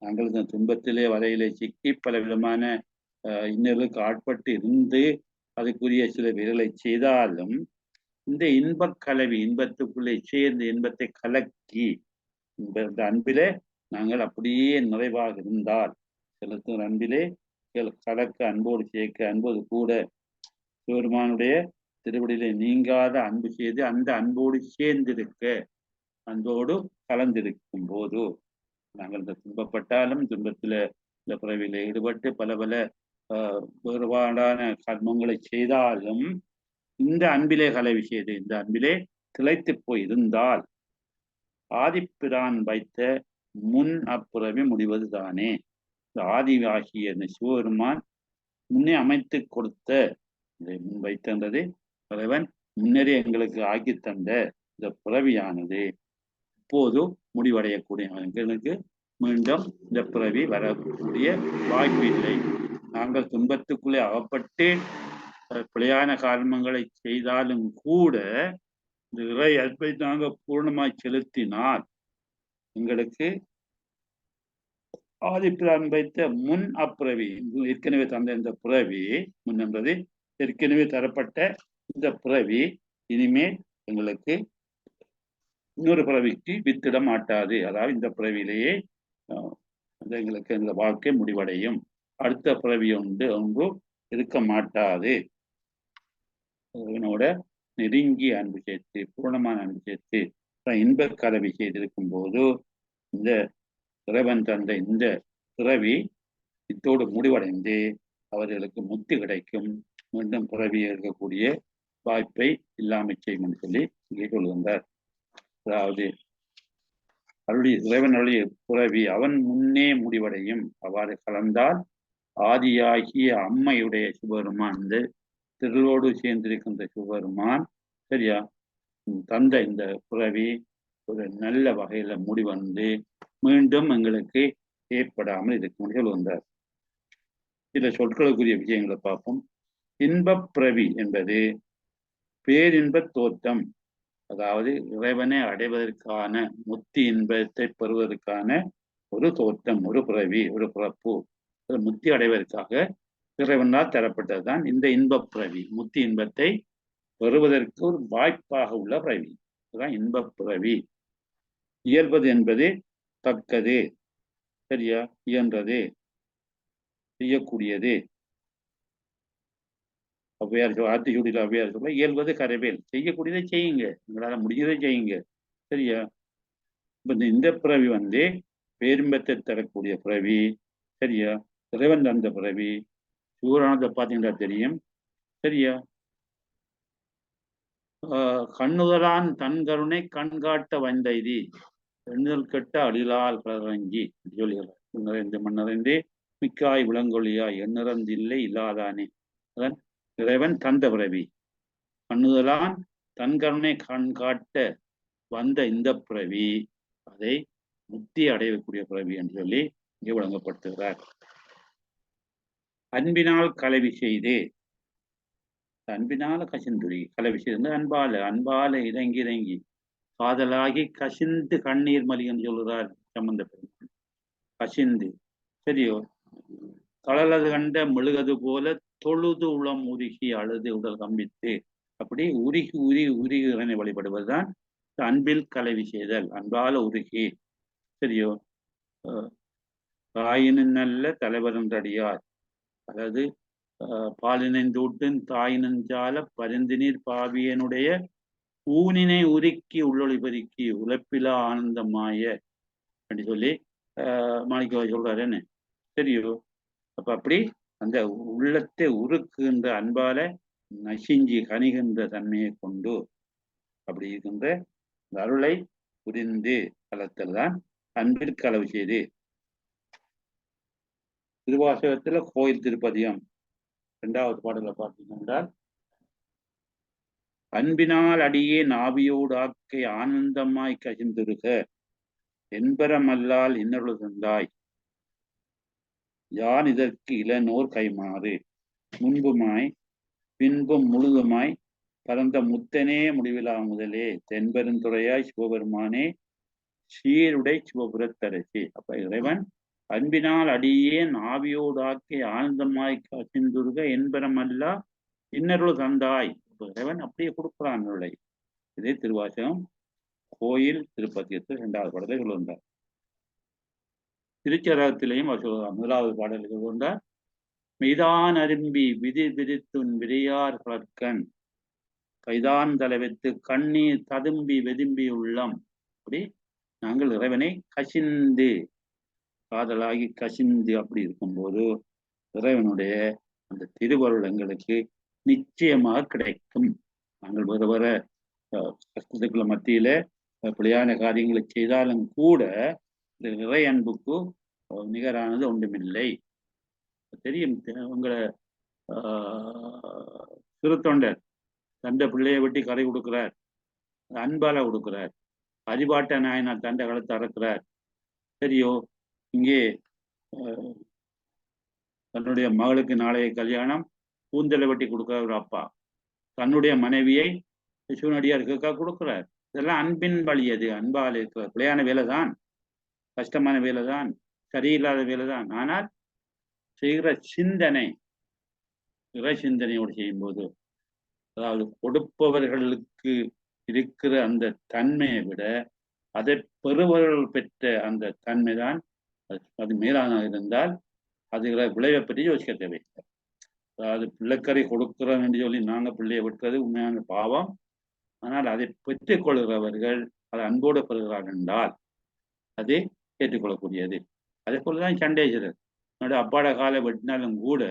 நாங்கள் இந்த துன்பத்திலே வலையிலே சிக்கி பல விதமான இன்னலுக்கு ஆட்பட்டு இருந்து அதுக்குரிய சில வேலைகளை செய்தாலும் இந்த இன்பக் கலவி இன்பத்துக்குள்ளே சேர்ந்து இன்பத்தை கலக்கி இந்த அன்பிலே நாங்கள் அப்படியே நிறைவாக இருந்தால் செலுத்துகிற அன்பிலே கலக்க அன்போடு சேர்க்க அன்போடு கூட சிவருமானுடைய திருவடியிலே நீங்காத அன்பு செய்து அந்த அன்போடு சேர்ந்திருக்க அன்போடு கலந்திருக்கும் போது நாங்கள் இந்த துன்பப்பட்டாலும் துன்பத்துல இந்த பிறவியில ஈடுபட்டு பல பல வேறுபாடான கர்மங்களை செய்தாலும் இந்த அன்பிலே கலவி செய்து இந்த அன்பிலே திளைத்து போய் இருந்தால் ஆதிப்பிரான் வைத்த முன் அப்புறமே முடிவது தானே. இந்த ஆதி ஆகிய இந்த சிவபெருமான் முன்னே அமைத்து கொடுத்த முன் வைத்தது தலைவன் முன்னரே எங்களுக்கு ஆக்கி தந்த இந்த பிறவியானது இப்போது முடிவடையக்கூடிய எங்களுக்கு மீண்டும் இந்த பிறவி வரக்கூடிய வாய்ப்பு இல்லை. நாங்கள் துன்பத்துக்குள்ளே அகப்பட்டு பிழையான காரணங்களை செய்தாலும் கூட இந்த இறை அன்பை நாங்கள் பூர்ணமாய் செலுத்தினால் எங்களுக்கு ஆதிப்பிரான் வைத்த முன் அப்பிறவி ஏற்கனவே தந்த இந்த பிறவி முன் என்பது ஏற்கனவே தரப்பட்ட இந்த பிறவி இனிமேல் எங்களுக்கு இன்னொரு பிறவிக்கு வித்திட மாட்டாது. அதாவது இந்த பிறவியிலேயே எங்களுக்கு இந்த வாழ்க்கை முடிவடையும். அடுத்த பிறவி ஒன்று இருக்க மாட்டாது. இவனோட நெருங்கி அன்பு சேர்த்து பூர்ணமான அன்பு சேர்த்து இன்ப கலவி செய்திருக்கும் போது இந்த இறைவன் தந்த இந்த பிறவி இத்தோடு முடிவடைந்து அவர்களுக்கு முக்தி கிடைக்கும். மீண்டும் பிறவி இருக்கக்கூடிய வாய்ப்பை இல்லாமல் செய்யும் என்று சொல்லி இங்கே சொல்கின்றார். அதாவது இறைவன் அருளிய பிறவி அவன் முன்னே முடிவடையும். அவ்வாறு கலந்தால் ஆதியாகிய அம்மையுடைய சிவபெருமான் இந்த திருளோடு சேர்ந்திருக்கின்ற சிவபெருமான் சரியா தந்த இந்த பிறவி ஒரு நல்ல வகையில முடிவந்து மீண்டும் எங்களுக்கு ஏற்படாமல் இருக்கும் சொல்கின்றார். சில சொற்களுக்குரிய விஷயங்களை பார்ப்போம். இன்பப் பிறவி என்பது பேரின்ப தோற்றம், அதாவது இறைவனை அடைவதற்கான முத்தி இன்பத்தை பெறுவதற்கான ஒரு தோற்றம், ஒரு பிறவி, ஒரு பிறப்பு. முத்தி அடைவதற்காக இறைவனால் தரப்பட்டதுதான் இந்த இன்பப் பிறவி. முத்தி இன்பத்தை பெறுவதற்கு ஒரு வாய்ப்பாக உள்ள பிறவி, அதுதான் இன்பப் பிறவி. இயல்பது என்பது தக்கது, சரியா, இயன்றது, செய்யக்கூடியது. ஔவையார் ஆத்திச்சூடியில் ஔவையார் சொல்ல இயல்பது கரவேல், செய்யக்கூடியதை செய்யுங்க, உங்களால முடிஞ்சதை செய்யுங்க, சரியா. இப்ப இந்த பிறவி பேரின்பத்தை தரக்கூடிய பிறவி, சரியா. இறைவன் தந்த பிறவி. சூரானதை பார்த்தீங்கன்னா தெரியும், சரியா. கண்ணுதலான் தன் கருணை கண்காட்ட வந்தைதி எண்ணுதல் கெட்ட அழிலால் கலரங்கி சொல்லுகிறார். இந்த மன்னரைந்தே மிக்காய் விளங்கொழியாய் எண்ணிறந்தில்லை இல்லாதானே. அதன் இறைவன் தந்த பிறவி. கண்ணுதலான் தன் கருணை கண்காட்ட வந்த இந்த பிறவி அதை முக்தி அடையக்கூடிய பிறவி என்று சொல்லி இங்கே வழங்கப்படுத்துகிறார். அன்பினால் கலவி செய்து, அன்பினால கசிந்துரி கலவி செய்து அன்பால இறங்கி இறங்கி காதலாகி கசிந்து கண்ணீர் மலி என்று சொல்கிறார் சம்பந்த பெருமான். கசிந்து, சரியோ, கடலது கண்ட மெழுகது போல தொழுது உளம் உருகி அழுது உடல் கம்பித்து, அப்படி உருகி உருகி இறைவனை வழிபடுவதுதான் அன்பில் கலவி செய்தல். அன்பால உருகி, சரியோ. தாயினின் நல்ல தலைவரன்றடியார், அதாவது பாலினந்தூட்டின் தாயினஞ்சால பரிந்தினீர் பாவியனுடைய ஊனினை உருக்கி உள்ளொளி பெருக்கி உழைப்பிலா ஆனந்தமாய அப்படி சொல்லி மாணிக்கவாசகர் சொல்றாருன்னு, சரியோ. அப்ப அப்படி அந்த உள்ளத்தை உருக்குகின்ற அன்பால நசிஞ்சி கனிகின்ற தன்மையை கொண்டு அப்படி இருக்கின்ற இந்த அருளை புரிந்து கலத்தல் தான் அன்பிற்கு அளவு செய்து. திருவாசகத்துல கோயில் திருப்பதியம் 2வது பாடல பார்த்தீங்கன்னா, அன்பினால் அடியே நாவியோடு ஆக்கை ஆனந்தமாய் கசிந்திருக என்பரமல்லால் இன்னொரு தந்தாய் யான் இதற்கு இளநோர் கைமாறு முன்புமாய் பின்பும் முழுதுமாய் பரந்த முத்தனே முடிவிலா முதலே தென்பெருந்துறையாய் சிவபெருமானே சீருடை சிவபுரத்தரசி. அப்ப இறைவன் அன்பினால் அடியேன் ஆவியோடாக்கி ஆனந்தமாய் கசிந்துருக என்பரமல்லா இன்னருள் தந்தாய். இறைவன் அப்படியே கொடுக்குறான் அருளை. இதே திருவாசகம் கோயில் திருப்பதியத்தில் 2வது பாடலை சொல்லுகின்றார். திருச்சரகத்திலேயும் முதலாவது பாடலை சொல்லுகின்றார். மெய்தான் அரும்பி விதி விதித்துன் விரையார் கலற்கண் கைதான் தலைவைத்து கண்ணீர் ததும்பி வெதும்பி உள்ளம். அப்படி நாங்கள் இறைவனை கசிந்து காதலாகி கசிந்து அப்படி இருக்கும்போது இறைவனுடைய அந்த திருவருள் எங்களுக்கு நிச்சயமாக கிடைக்கும். நாங்கள் வர வர கஷ்டத்துக்குள்ள மத்தியில பிழையான காரியங்களை செய்தாலும் கூட இந்த இறை அன்புக்கு நிகரானது ஒன்றுமில்லை. தெரியும், உங்களை திருத்தொண்டர் தண்டை பிள்ளையை வெட்டி கரை கொடுக்கிறார், அன்பால கொடுக்கிறார். அறிவாட்ட நாயனார் தண்டை கழுத்து அறக்கிறார். சரியோ, இங்கே தன்னுடைய மகளுக்கு நாளைய கல்யாணம் கூந்தலை வெட்டி கொடுக்கிற ஒரு அப்பா தன்னுடைய மனைவியை சிவனடியாருக்காக கொடுக்கிறார். இதெல்லாம் அன்பின் வழி. அது அன்பால் இருக்கிற பிள்ளையான வேலை தான், கஷ்டமான வேலை தான், சரியில்லாத வேலை தான். ஆனால் செய்கிற சிந்தனை இறை சிந்தனையோடு செய்யும்போது, அதாவது கொடுப்பவர்களுக்கு இருக்கிற அந்த தன்மையை விட அதை பெறுபவர்கள் பெற்ற அந்த தன்மை தான் அது மேலான இருந்தால் அது விளைவை பற்றி யோசிக்க தேவையில்லை. அதாவது பிள்ளைக்கறி கொடுக்கிறோம் என்று சொல்லி நாங்கள் பிள்ளையை விட்டுறது உண்மையான பாவம். ஆனால் அதை பெற்றுக்கொள்கிறவர்கள் அதை அன்போடு பெறுகிறார்கள் என்றால் அது ஏற்றுக்கொள்ளக்கூடியது. அதே போலதான் சண்டேஸ்வரர் என்னோட அப்பாட காலை வெட்டினாலும் கூட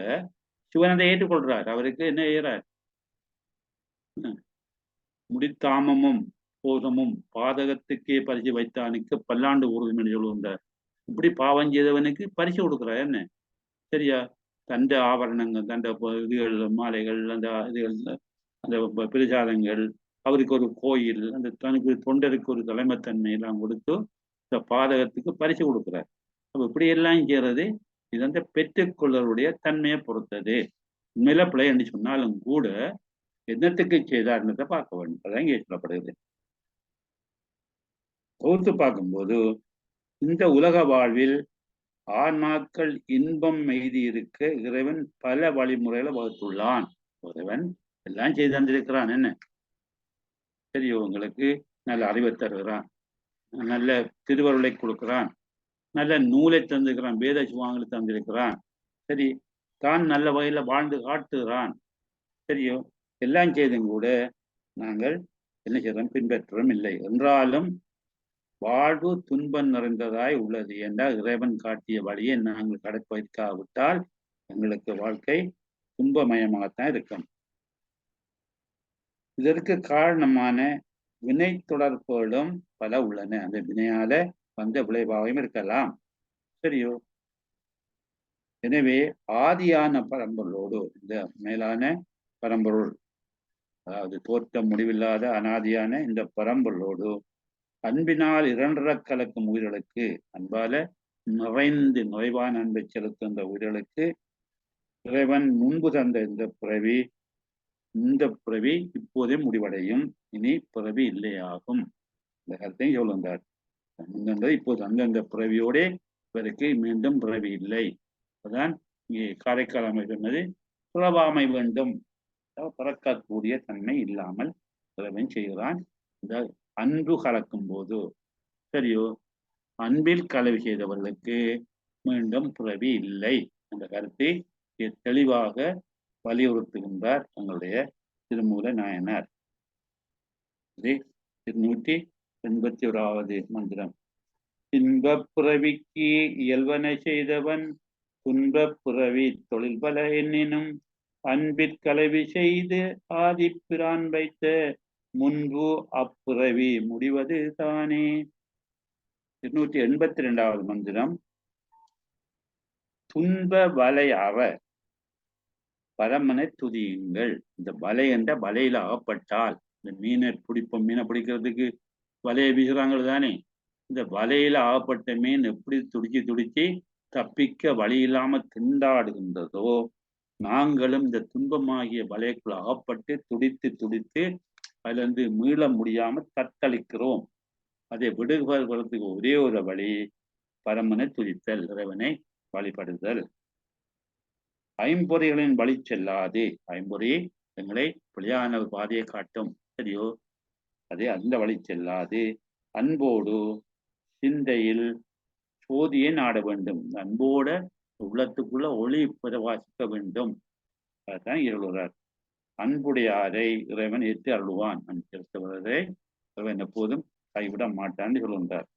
சிவனதை ஏற்றுக்கொள்றார். அவருக்கு என்ன செய்யறார்? முடித்தாமமும் போதமும் பாதகத்துக்கே பரிசு வைத்தானுக்கு பல்லாண்டு உறுதும் என்று சொல்லுகின்றார். இப்படி பாவம் செய்தவனுக்கு பரிசு கொடுக்குறார். என்ன சரியா? தண்டை ஆபரணங்கள், தண்டை இதுகள், மாலைகள், அந்த இதுகள், அந்த பிரசாதங்கள், அவருக்கு ஒரு கோயில், அந்த தனக்கு தொண்டருக்கு ஒரு தலைமைத்தன்மை எல்லாம் கொடுத்து இந்த பாதகத்துக்கு பரிசு கொடுக்குறார். அப்ப இப்படி எல்லாம் செய்யறது இது அந்த பெற்றுக்கொள்ளருடைய தன்மையை பொறுத்தது. உண்மையில பிள்ளை என்று சொன்னாலும் கூட என்னத்துக்கு செய்தார்ன்றதை பார்க்க வேண்டும். அதான் இங்கே சொல்லப்படுகிறது. தொகுத்து பார்க்கும்போது இந்த உலக வாழ்வில் ஆன்மாக்கள் இன்பம் எய்தி இருக்க இறைவன் பல வழிமுறைகளை வகுத்துள்ளான். இறைவன் எல்லாம் செய்து தந்திருக்கிறான். என்ன சரியோ, உங்களுக்கு நல்ல அறிவை தருகிறான், நல்ல திருவருளை கொடுக்கிறான், நல்ல நூலை தந்திருக்கிறான், வேத சுவாங்களை தந்திருக்கிறான். சரி, தான் நல்ல வகையில வாழ்ந்து காட்டுகிறான். சரியோ, எல்லாம் செய்தும் கூட நாங்கள் என்ன செய்யறோம்? பின்பற்றவும் இல்லை. என்றாலும் வாழ்வு துன்பம் நிறைந்ததாய் உள்ளது என்றால் இறைவன் காட்டிய வழியை நாங்கள் கடைப்பிடிக்காவிட்டால் எங்களுக்கு வாழ்க்கை துன்பமயமாகத்தான் இருக்கும். இதற்கு காரணமான வினை தொடர்புகளும் பல உள்ளன. அந்த வினையால வந்த விளைவாகவும் இருக்கலாம். சரியோ, எனவே ஆதியான பரம்பொருளோடு இந்த மேலான பரம்பொருள், அதாவது தோற்றம் முடிவில்லாத அனாதியான இந்த பரம்பொருளோடு அன்பினால் இரண்டர கலக்கும் உயிர்களுக்கு, அன்பால நிறைவான அன்பை செலுத்துகின்ற உயிர்களுக்கு இறைவன் முன்பு தந்த இந்த பிறவி இப்போதே முடிவடையும், இனி பிறவி இல்லையாகும். இந்த கருத்தையும் சொல்லுந்தார். இப்போது அந்தந்த பிறவியோட இவருக்கு மீண்டும் பிறவி இல்லை. அதான் இங்கே காரைக்கால் அமை சொன்னது, பிறவாமை வேண்டும், பிறக்கக்கூடிய தன்மை இல்லாமல் இறைவன் செய்கிறான். இந்த அன்பு கலக்கும் போது சரியோ, அன்பில் கலவி செய்தவர்களுக்கு மீண்டும் பிறவி இல்லை என்ற கருத்தை தெளிவாக வலியுறுத்துகின்றார் எங்களுடைய திருமூல நாயனார். 181வது மந்திரம். இன்பப் பிறவிக்கு இயல்வன செய்தவன் துன்பப் பிறவி தொழில் பல எண்ணினும் அன்பிற் கலவி செய்து ஆதிப்பிரான் வைத்த முன்பு அப்பிறவி முடிவது தானே. 282வது மந்திரம். துன்ப வலை அற பரமனை துதியுங்கள். இந்த வலை என்ற வலையில அகப்பட்டால், இந்த மீனை பிடிக்கிறதுக்கு வலையை வீசுறாங்க தானே, இந்த வலையில அகப்பட்ட மீன் எப்படி துடிச்சு தப்பிக்க வழி இல்லாம திண்டாடுகின்றதோ நாங்களும் இந்த துன்பமாகிய வலைக்குள் அகப்பட்டு துடித்து துடித்து அதுல இருந்து மீள முடியாம தத்தளிக்கிறோம். அதை விடுபடுவதற்கு ஒரே ஒரு வழி பரமனை துதித்தல், இறைவனை வழிபடுதல். ஐம்பொறிகளின் வழி செல்லாது. ஐம்பொறி எங்களை பிழையான பாதையை காட்டும், சரியோ? அதே அந்த வழி செல்லாது அன்போடு சிந்தையில் சோதியை நாட வேண்டும். அன்போட உள்ளத்துக்குள்ள ஒளி பிரவாசிக்க வேண்டும். அதுதான் இருளுறார். அன்புடையாரை இறைவன் ஏற்று அருள்வான். அன்பு செலுத்துவதை இறைவன் எப்போதும் கைவிட மாட்டான்னு சொல்லுகின்றார்.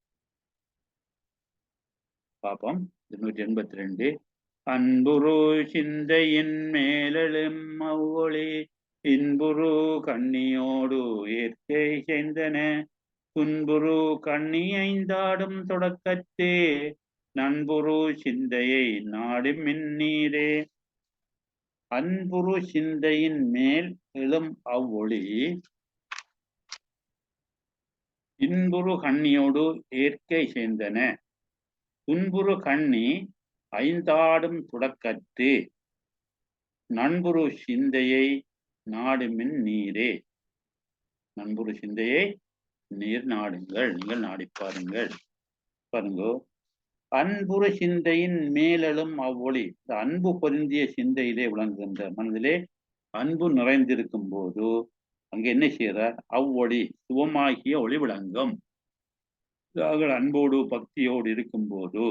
பாப்பம் 282. அன்புரு சிந்தையின் மேலெழும் அவ்வொளி இன்புரு கண்ணியோடு இயற்கை செய்தன துன்புரு கண்ணி ஐந்தாடும் தொடக்கத்தே நண்புரு சிந்தையை நாடி மின்னீரே. அன்புரு சிந்தையின் மேல் எழும் அவ்வொளி இன்புரு கண்ணியோடு இயற்கை சேர்ந்தன துன்புரு கண்ணி ஐந்தாடும் தொடக்கத்து நண்புரு சிந்தையை நாடுமின் நீரே. நண்புரு சிந்தையை நீர் நாடுங்கள், நீங்கள் நாடி பாருங்கள். பாருங்கோ, அன்புரு சிந்தையின் மேலெழும் அவ்வொளி. இந்த அன்பு பொருந்திய சிந்தையிலே விளங்குகின்ற மனதிலே அன்பு நிறைந்திருக்கும் போது அங்கே என்ன செய்கிறார்? அவ்வொளி சுவமாகிய ஒளி விளங்கும். நாங்கள் அன்போடு பக்தியோடு இருக்கும் போது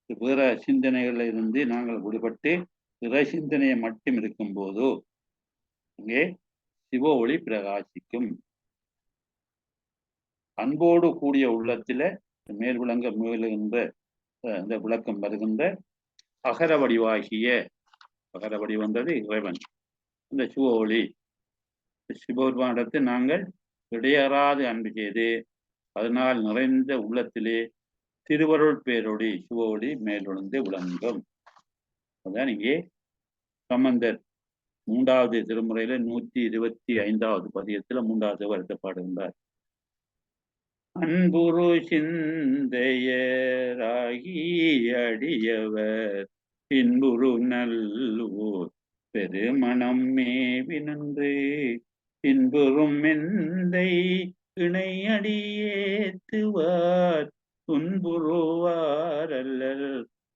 வேற சிந்தனைகள்ல இருந்து நாங்கள் விடுபட்டு பிற சிந்தனையை மட்டும் இருக்கும் போது அங்கே சிவ ஒளி பிரகாசிக்கும். அன்போடு கூடிய உள்ளத்தில மேல் விளங்க மேலுகின்ற இந்த விளக்கம் வருகின்ற அகர வடிவாகிய, அகர வடிவந்தது இறைவன், இந்த சிவ ஒளி சிவபெருமானிடத்தை நாங்கள் இடையறாது அன்பு செய்து அதனால் நிறைந்த உள்ளத்திலே திருவருள் பேரொளி சிவ ஒளி மேலுணர்ந்து விளங்கும். அதான் இங்கே சம்பந்தர் 3வது திருமுறையில 125வது பதியத்துல 3வது வருத்தப்பாடுகின்றார். அன்புரு சிந்தையராகி அடியவர் பின்புரு நல்லூர் பெருமணம் மேவி நின்று பின்புறும் எந்தை இணையடியேத்துவார் துன்புறுவார் அல்லல்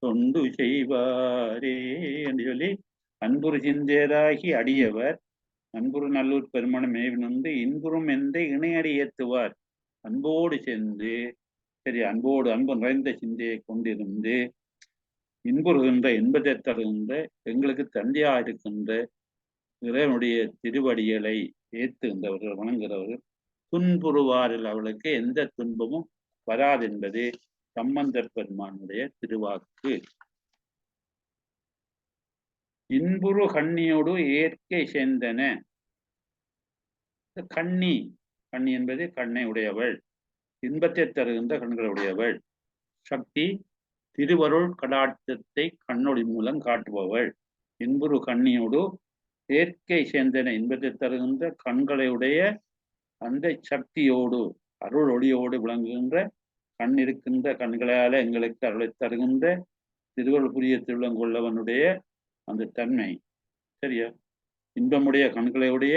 தொண்டு செய்வாரே என்று சொல்லி அன்புரு சிந்தையராகி அடியவர் அன்புரு நல்லூர் பெருமணம் மேவி நின்று இன்புறும் எந்தை இணையடி ஏத்துவார். அன்போடு சேர்ந்து, சரி, அன்போடு அன்பு நிறைந்த சிந்தையை கொண்டிருந்து இன்புறுகின்ற இன்பத்தை தருகின்ற எங்களுக்கு தந்தையா இருக்கின்ற இறைவனுடைய திருவடிகளை ஏத்துகின்றவர்கள் வணங்குகிறவர்கள் துன்புறுவாரில் அவளுக்கு எந்த துன்பமும் வராது என்பது சம்பந்தர் பெருமானுடைய திருவாக்கு. இன்புறு கண்ணியோடு இயற்கை சேர்ந்தன. கண்ணி, கண்ணி என்பது கண்ணை உடையவள், இன்பத்தை தருகின்ற கண்களை உடையவள். சக்தி திருவருள் கடாட்சத்தை கண்ணொளி மூலம் காட்டுபவள். இன்புறு கண்ணியோடு இயற்கை சேர்ந்தன, இன்பத்தை தருகின்ற கண்களையுடைய அந்த சக்தியோடு அருள் ஒளியோடு விளங்குகின்ற கண் இருக்கின்ற கண்களால எங்களுக்கு அருளை தருகின்ற திருவருள் புரிய திருவிழங்கொள்ளவனுடைய அந்த தன்மை, சரியா? இன்பமுடைய கண்களையுடைய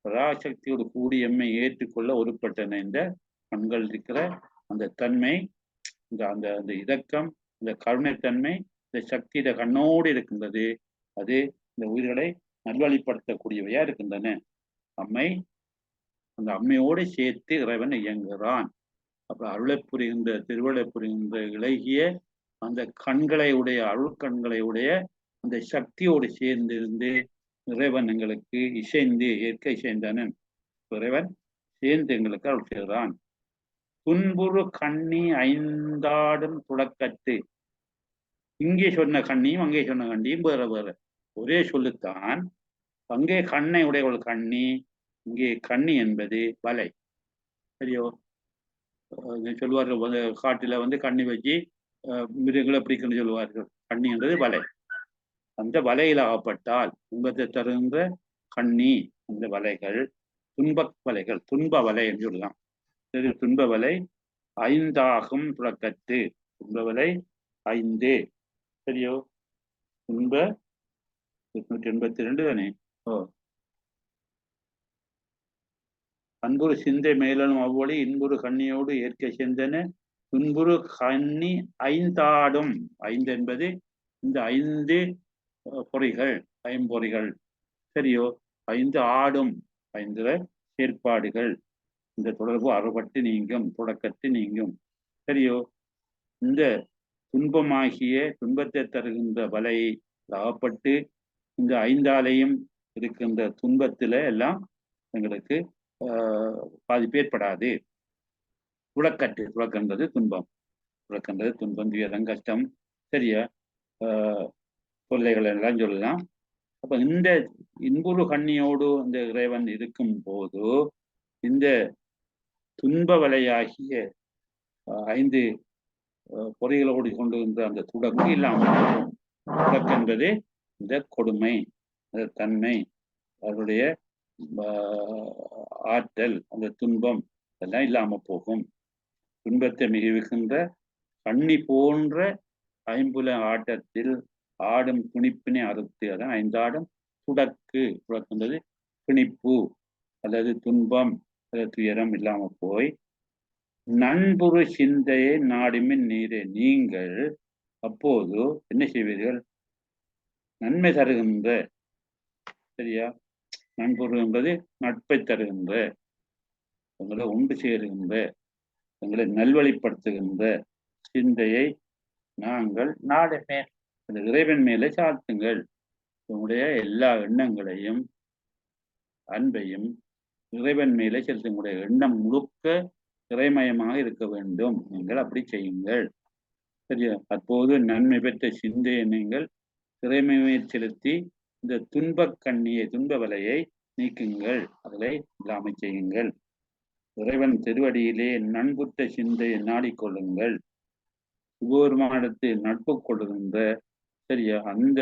பராசக்தியோடு கூடி எம்மை ஏற்றுக்கொள்ள ஒருப்பட்டன இந்த கண்கள் இருக்கிற அந்த தன்மை, அந்த அந்த இதக்கம், இந்த கருணைத்தன்மை, இந்த சக்தி இந்த கண்ணோடு இருக்கின்றது. அது இந்த உயிர்களை நல்வழிப்படுத்தக்கூடியவையா இருக்கின்றன. அம்மை, அந்த அம்மையோடு சேர்த்து இறைவன் இயங்குகிறான். அப்ப அருளை புரிகின்ற திருவருளை புரிகின்ற இலகிய அந்த கண்களை உடைய அருள் கண்களை உடைய அந்த சக்தியோடு சேர்ந்திருந்து இறைவன் எங்களுக்கு இசைந்து இயற்கை சேர்ந்தனன் இறைவன் சேர்ந்து எங்களுக்கு அருள் செய்கிறான். துன்புறு கண்ணி ஐந்தாடும் துடக்கத்து. இங்கே சொன்ன கண்ணியும் அங்கே சொன்ன கண்ணியும் வேற வேற, ஒரே சொல்லுத்தான். அங்கே கண்ணை உடையவள் கண்ணி, இங்கே கண்ணி என்பது வலை, சரியோ? சொல்லுவார்கள் காட்டில கண்ணி வச்சு மிருகங்களை பிடிக்கணும்னு சொல்லுவார்கள். கண்ணி என்றது வலை. அந்த வலையில் ஆகப்பட்டால் துன்பத்தை தருகின்ற கண்ணி, அந்த வலைகள் துன்ப வலைகள், துன்ப வலை என்று சொல்லலாம். சரி, துன்ப வலை ஐந்தாகும் துறக்கத்து, துன்ப வலை 5, சரியோ? துன்ப 882 தானே. ஓ, அன்புறு சிந்தை மேலும் அவ்வொழி இன்புறு கண்ணியோடு ஏற்க சிந்தன துன்புறு கண்ணி ஐந்தாடும். 5 என்பது இந்த 5 பொறிகள், ஐம்பொறிகள். சரியோ? 5 ஆடும், 5 செயற்பாடுகள். இந்த தொடர்பு அறுபட்டு நீங்கும், தொடக்கத்து நீங்கும். சரியோ? இந்த துன்பமாகிய துன்பத்தை தருகின்ற வலை அகப்பட்டு இந்த 5ஆலையும் இருக்கின்ற துன்பத்துல எல்லாம் எங்களுக்கு பாதிப்பு ஏற்படாது. துளக்கட்டு, துளக்கன்றது துன்பம், துளக்கன்றது துன்பம், துயரம், கஷ்டம், சரியா, தொல்லைகள் எல்லாம் சொல்லலாம். அப்ப இந்த இன்புறு கண்ணியோடு இந்த இறைவன் இருக்கும் போது இந்த துன்ப வலையாகிய 5 பொறிகளோடு கொண்டிருந்த அந்த துடக்கு இல்லாமல் போகும். துடக்கு என்பது இந்த கொடுமை, அந்த தன்மை, அவருடைய ஆற்றல், அந்த துன்பம் எல்லாம் இல்லாம போகும். துன்பத்தை மிகுவிக்கின்ற கண்ணி போன்ற ஐம்புல ஆட்டத்தில் ஆடும் துணிப்பினை அறுத்து, அதான் 5 ஆடும் துடக்கு. துடக்குன்றது பிணிப்பு அல்லது துன்பம் அல்லது துயரம் இல்லாம போய் நண்புறு சிந்தையை நாடுமின் நீரே. நீங்கள் அப்போது என்ன செய்வீர்கள்? நன்மை தருகின்ற, சரியா, நண்புறு என்பது நட்பை தருகின்ற, உங்களை உண்டு சேருகின்ற, உங்களை நல்வழிப்படுத்துகின்ற சிந்தையை நாங்கள் நாடுமே அந்த இறைவன் மேலே சாத்துங்கள். உங்களுடைய எல்லா எண்ணங்களையும் அன்பையும் இறைவன் மேலே செலுத்த. உங்களுடைய எண்ணம் முழுக்க இறைமயமாக இருக்க வேண்டும். நீங்கள் அப்படி செய்யுங்கள். சரியா? அப்போது நன்மை பெற்ற சிந்தையை நீங்கள் இறைமையை செலுத்தி இந்த துன்பக் கண்ணியை, துன்ப வலையை நீக்குங்கள், அதில் இல்லாமல் செய்யுங்கள். இறைவன் திருவடியிலே நண்புற்ற சிந்தையை நாடிக்கொள்ளுங்கள். சிவபெருமானிடத்தில் நட்பு கொள்ளுகின்ற, சரியா, அந்த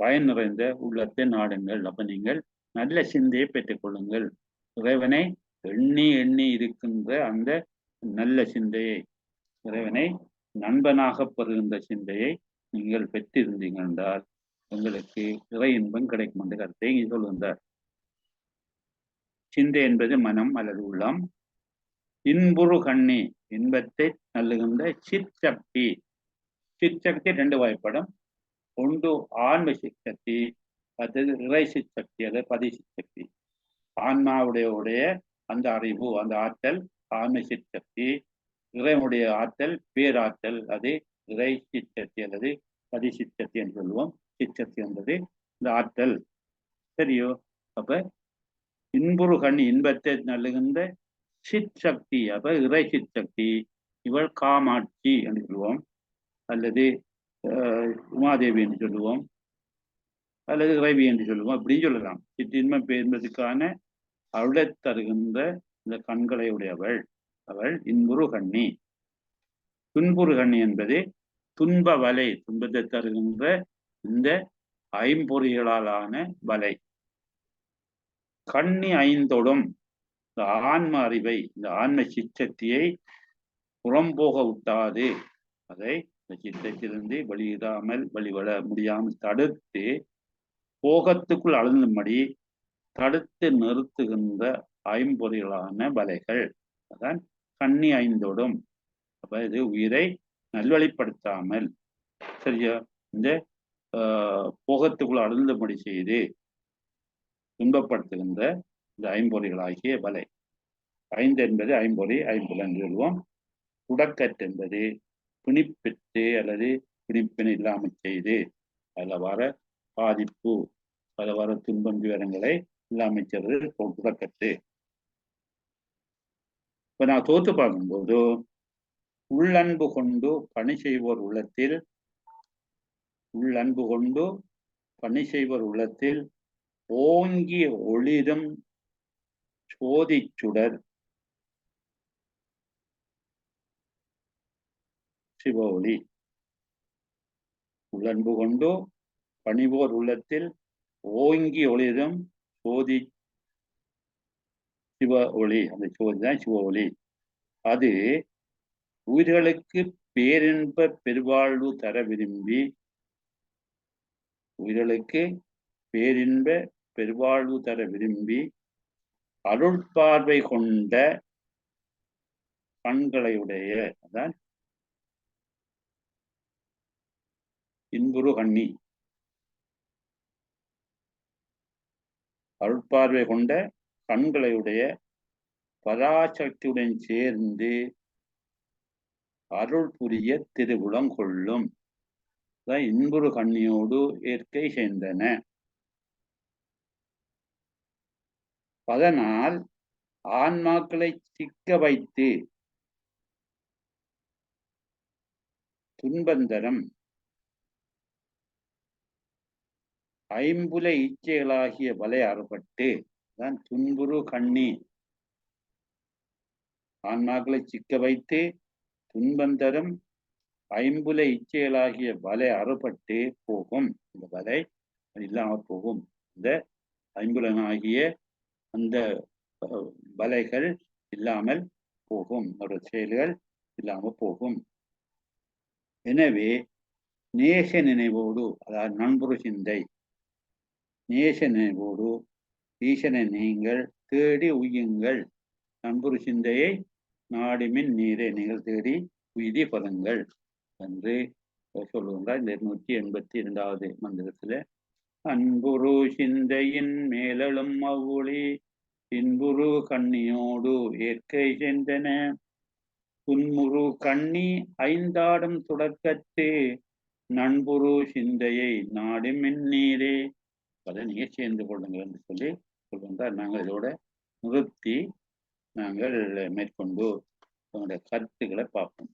பயன் நிறைந்த உள்ளத்தை நாடுங்கள். அப்ப நீங்கள் நல்ல சிந்தையை பெற்றுக் கொள்ளுங்கள். இறைவனை எண்ணி எண்ணி இருக்கின்ற அந்த நல்ல சிந்தையை, இறைவனை நண்பனாக பெறுகின்ற சிந்தையை நீங்கள் பெற்றிருந்தீர்கள் என்றால் உங்களுக்கு இறை இன்பம் கிடைக்கும் என்ற கருத்தை இங்கே சொல்கின்றார். சிந்தை என்பது மனம் அல்லது உள்ளம். இன்புறு கண்ணி, இன்பத்தை நல்லுகின்ற சிற்சக்தி. சிற்சக்தி 2 வகைப்படும். ஒன்று ஆன்ம சிற்சக்தி, அடுத்தது இறை சிற்சக்தி, அதாவது பதிசிற்சக்தி. ஆன்மாவுடைய அந்த அறிவு, அந்த ஆற்றல் ஆன்ம சிற்சக்தி. இறைவனுடைய ஆற்றல் பேராற்றல், அது இறை சிற்சக்தி அல்லது பதிசிற்சக்தி என்று சொல்லுவோம். சிற்சக்தி என்பது இந்த ஆற்றல். சரியோ? அப்ப இன்புறு கண், இன்பத்தை நல்லுகின்ற சிற்சக்தி, அப்ப இறை சிற்சக்தி. இவள் காமாட்சி என்று சொல்லுவோம், அல்லது உமாதேவி என்று சொல்லுவோம், அல்லது இறைவி என்று சொல்லுவோம். அப்படின்னு சொல்லலாம். சிற்றின்மம் என்பதற்கான அருளை தருகின்ற இந்த கண்களை உடையவள், அவள் இன்புறு கண்ணி. துன்புறு கண்ணி என்பது துன்ப வலை, துன்பத்தை தருகின்ற இந்த ஐம்பொறிகளாலான வலை. கண்ணி 5 இந்த ஆன்ம அறிவை, இந்த ஆன்ம சிற்றக்தியை புறம்போக விட்டாது, அதை இந்த சித்தத்திலிருந்து வெளியிடாமல், வெளிவர முடியாமல் தடுத்து போகத்துக்குள் அழுந்தும்படி தடுத்து நிறுத்துகின்ற ஐம்பொறிகளான வலைகள், அதான் கண்ணி 5. அப்ப இது உயிரை நல்வழிப்படுத்தாமல், சரியா, இந்த போகத்துக்குள் அழுந்தும்படி செய்து துன்பப்படுத்துகின்ற இந்த ஐம்பொறிகளாகிய வலை. 5 என்பது ஐம்பொறி, ஐம்புலன் என்று சொல்லுவோம். துடக்கட்டு என்பது பிணிப்பித்து அல்லது பிணிப்பினை இல்லாமல் செய்து அதில் வர பாதிப்பு, அதில் வர துன்பம் துயரங்களை இல்லாமல் செய்வது துடக்கட்டு. இப்ப நான் தோத்து பார்க்கும்போது உள்ளன்பு கொண்டு பணி செய்வோர் உள்ளத்தில், உள்ளன்பு கொண்டு பணி செய்வோர் உள்ளத்தில் ஓங்கி ஒளிரும் சோதி சுடர் சிவ ஒளி. உள்ளன்பு கொண்டு பணிவோர் உள்ளத்தில் ஓங்கி ஒளிரும் சோதி சிவ ஒளி. அந்த சோதி தான் சிவ ஒளி. அது உயிர்களுக்கு பேரின்ப பெருவாழ்வு தர விரும்பி உயிர்களுக்கு பேரின்ப பெருவாழ்வு தர விரும்பி அருட்பார்வை கொண்ட கண்களையுடைய அதான் இன்புறு கண்ணி, அருட்பார்வை கொண்ட கண்களையுடைய பராசக்தியுடன் சேர்ந்து அருள் புரிய திருவுளம் கொள்ளும். இன்புறு கண்ணியோடு இயற்கை சேர்ந்தன. அதனால் ஆன்மாக்களை சிக்க வைத்து துன்பந்தரம் ஐம்புல இச்சைகளாகிய வலை அறுபட்டு தான் துன்புறு கண்ணி. ஆன்மாக்களை சிக்க வைத்து துன்பந்தரம் ஐம்புல இச்சைகளாகிய வலை அறுபட்டு போகும். இந்த வலை இல்லாமல் போகும். இந்த ஐம்புலனாகிய அந்த வலைகள் இல்லாமல் போகும். ஒரு செயல்கள் இல்லாமல் போகும். எனவே நேச நினைவோடு, அதாவது நண்புறு சிந்தை, நேச நினைவோடு ஈசனை நீங்கள் தேடி உய்யுங்கள். நண்புறு சிந்தையை நாடிமின் நீரை நீங்கள் தேடி உய்தி பதங்கள் என்று சொல்லுகின்றார் இந்த 282வது மந்திரத்துல. அன்புரு சிந்தையின் மேலெழும் அவ்வொளி இன்புரு கண்ணியோடு ஏற்கை சென்றன. துன்முரு கண்ணி ஐந்தாடும் தொடக்கத்து நண்புரு சிந்தையை நாடும் மின்னீரே. அதை நீங்க சேர்ந்து கொள்ளுங்கள் என்று சொல்லி சொல்கின்றார். நாங்கள் இதோட நிறுத்தி நாங்கள் மேற்கொண்டு உங்களுடைய கருத்துக்களை பார்ப்போம்.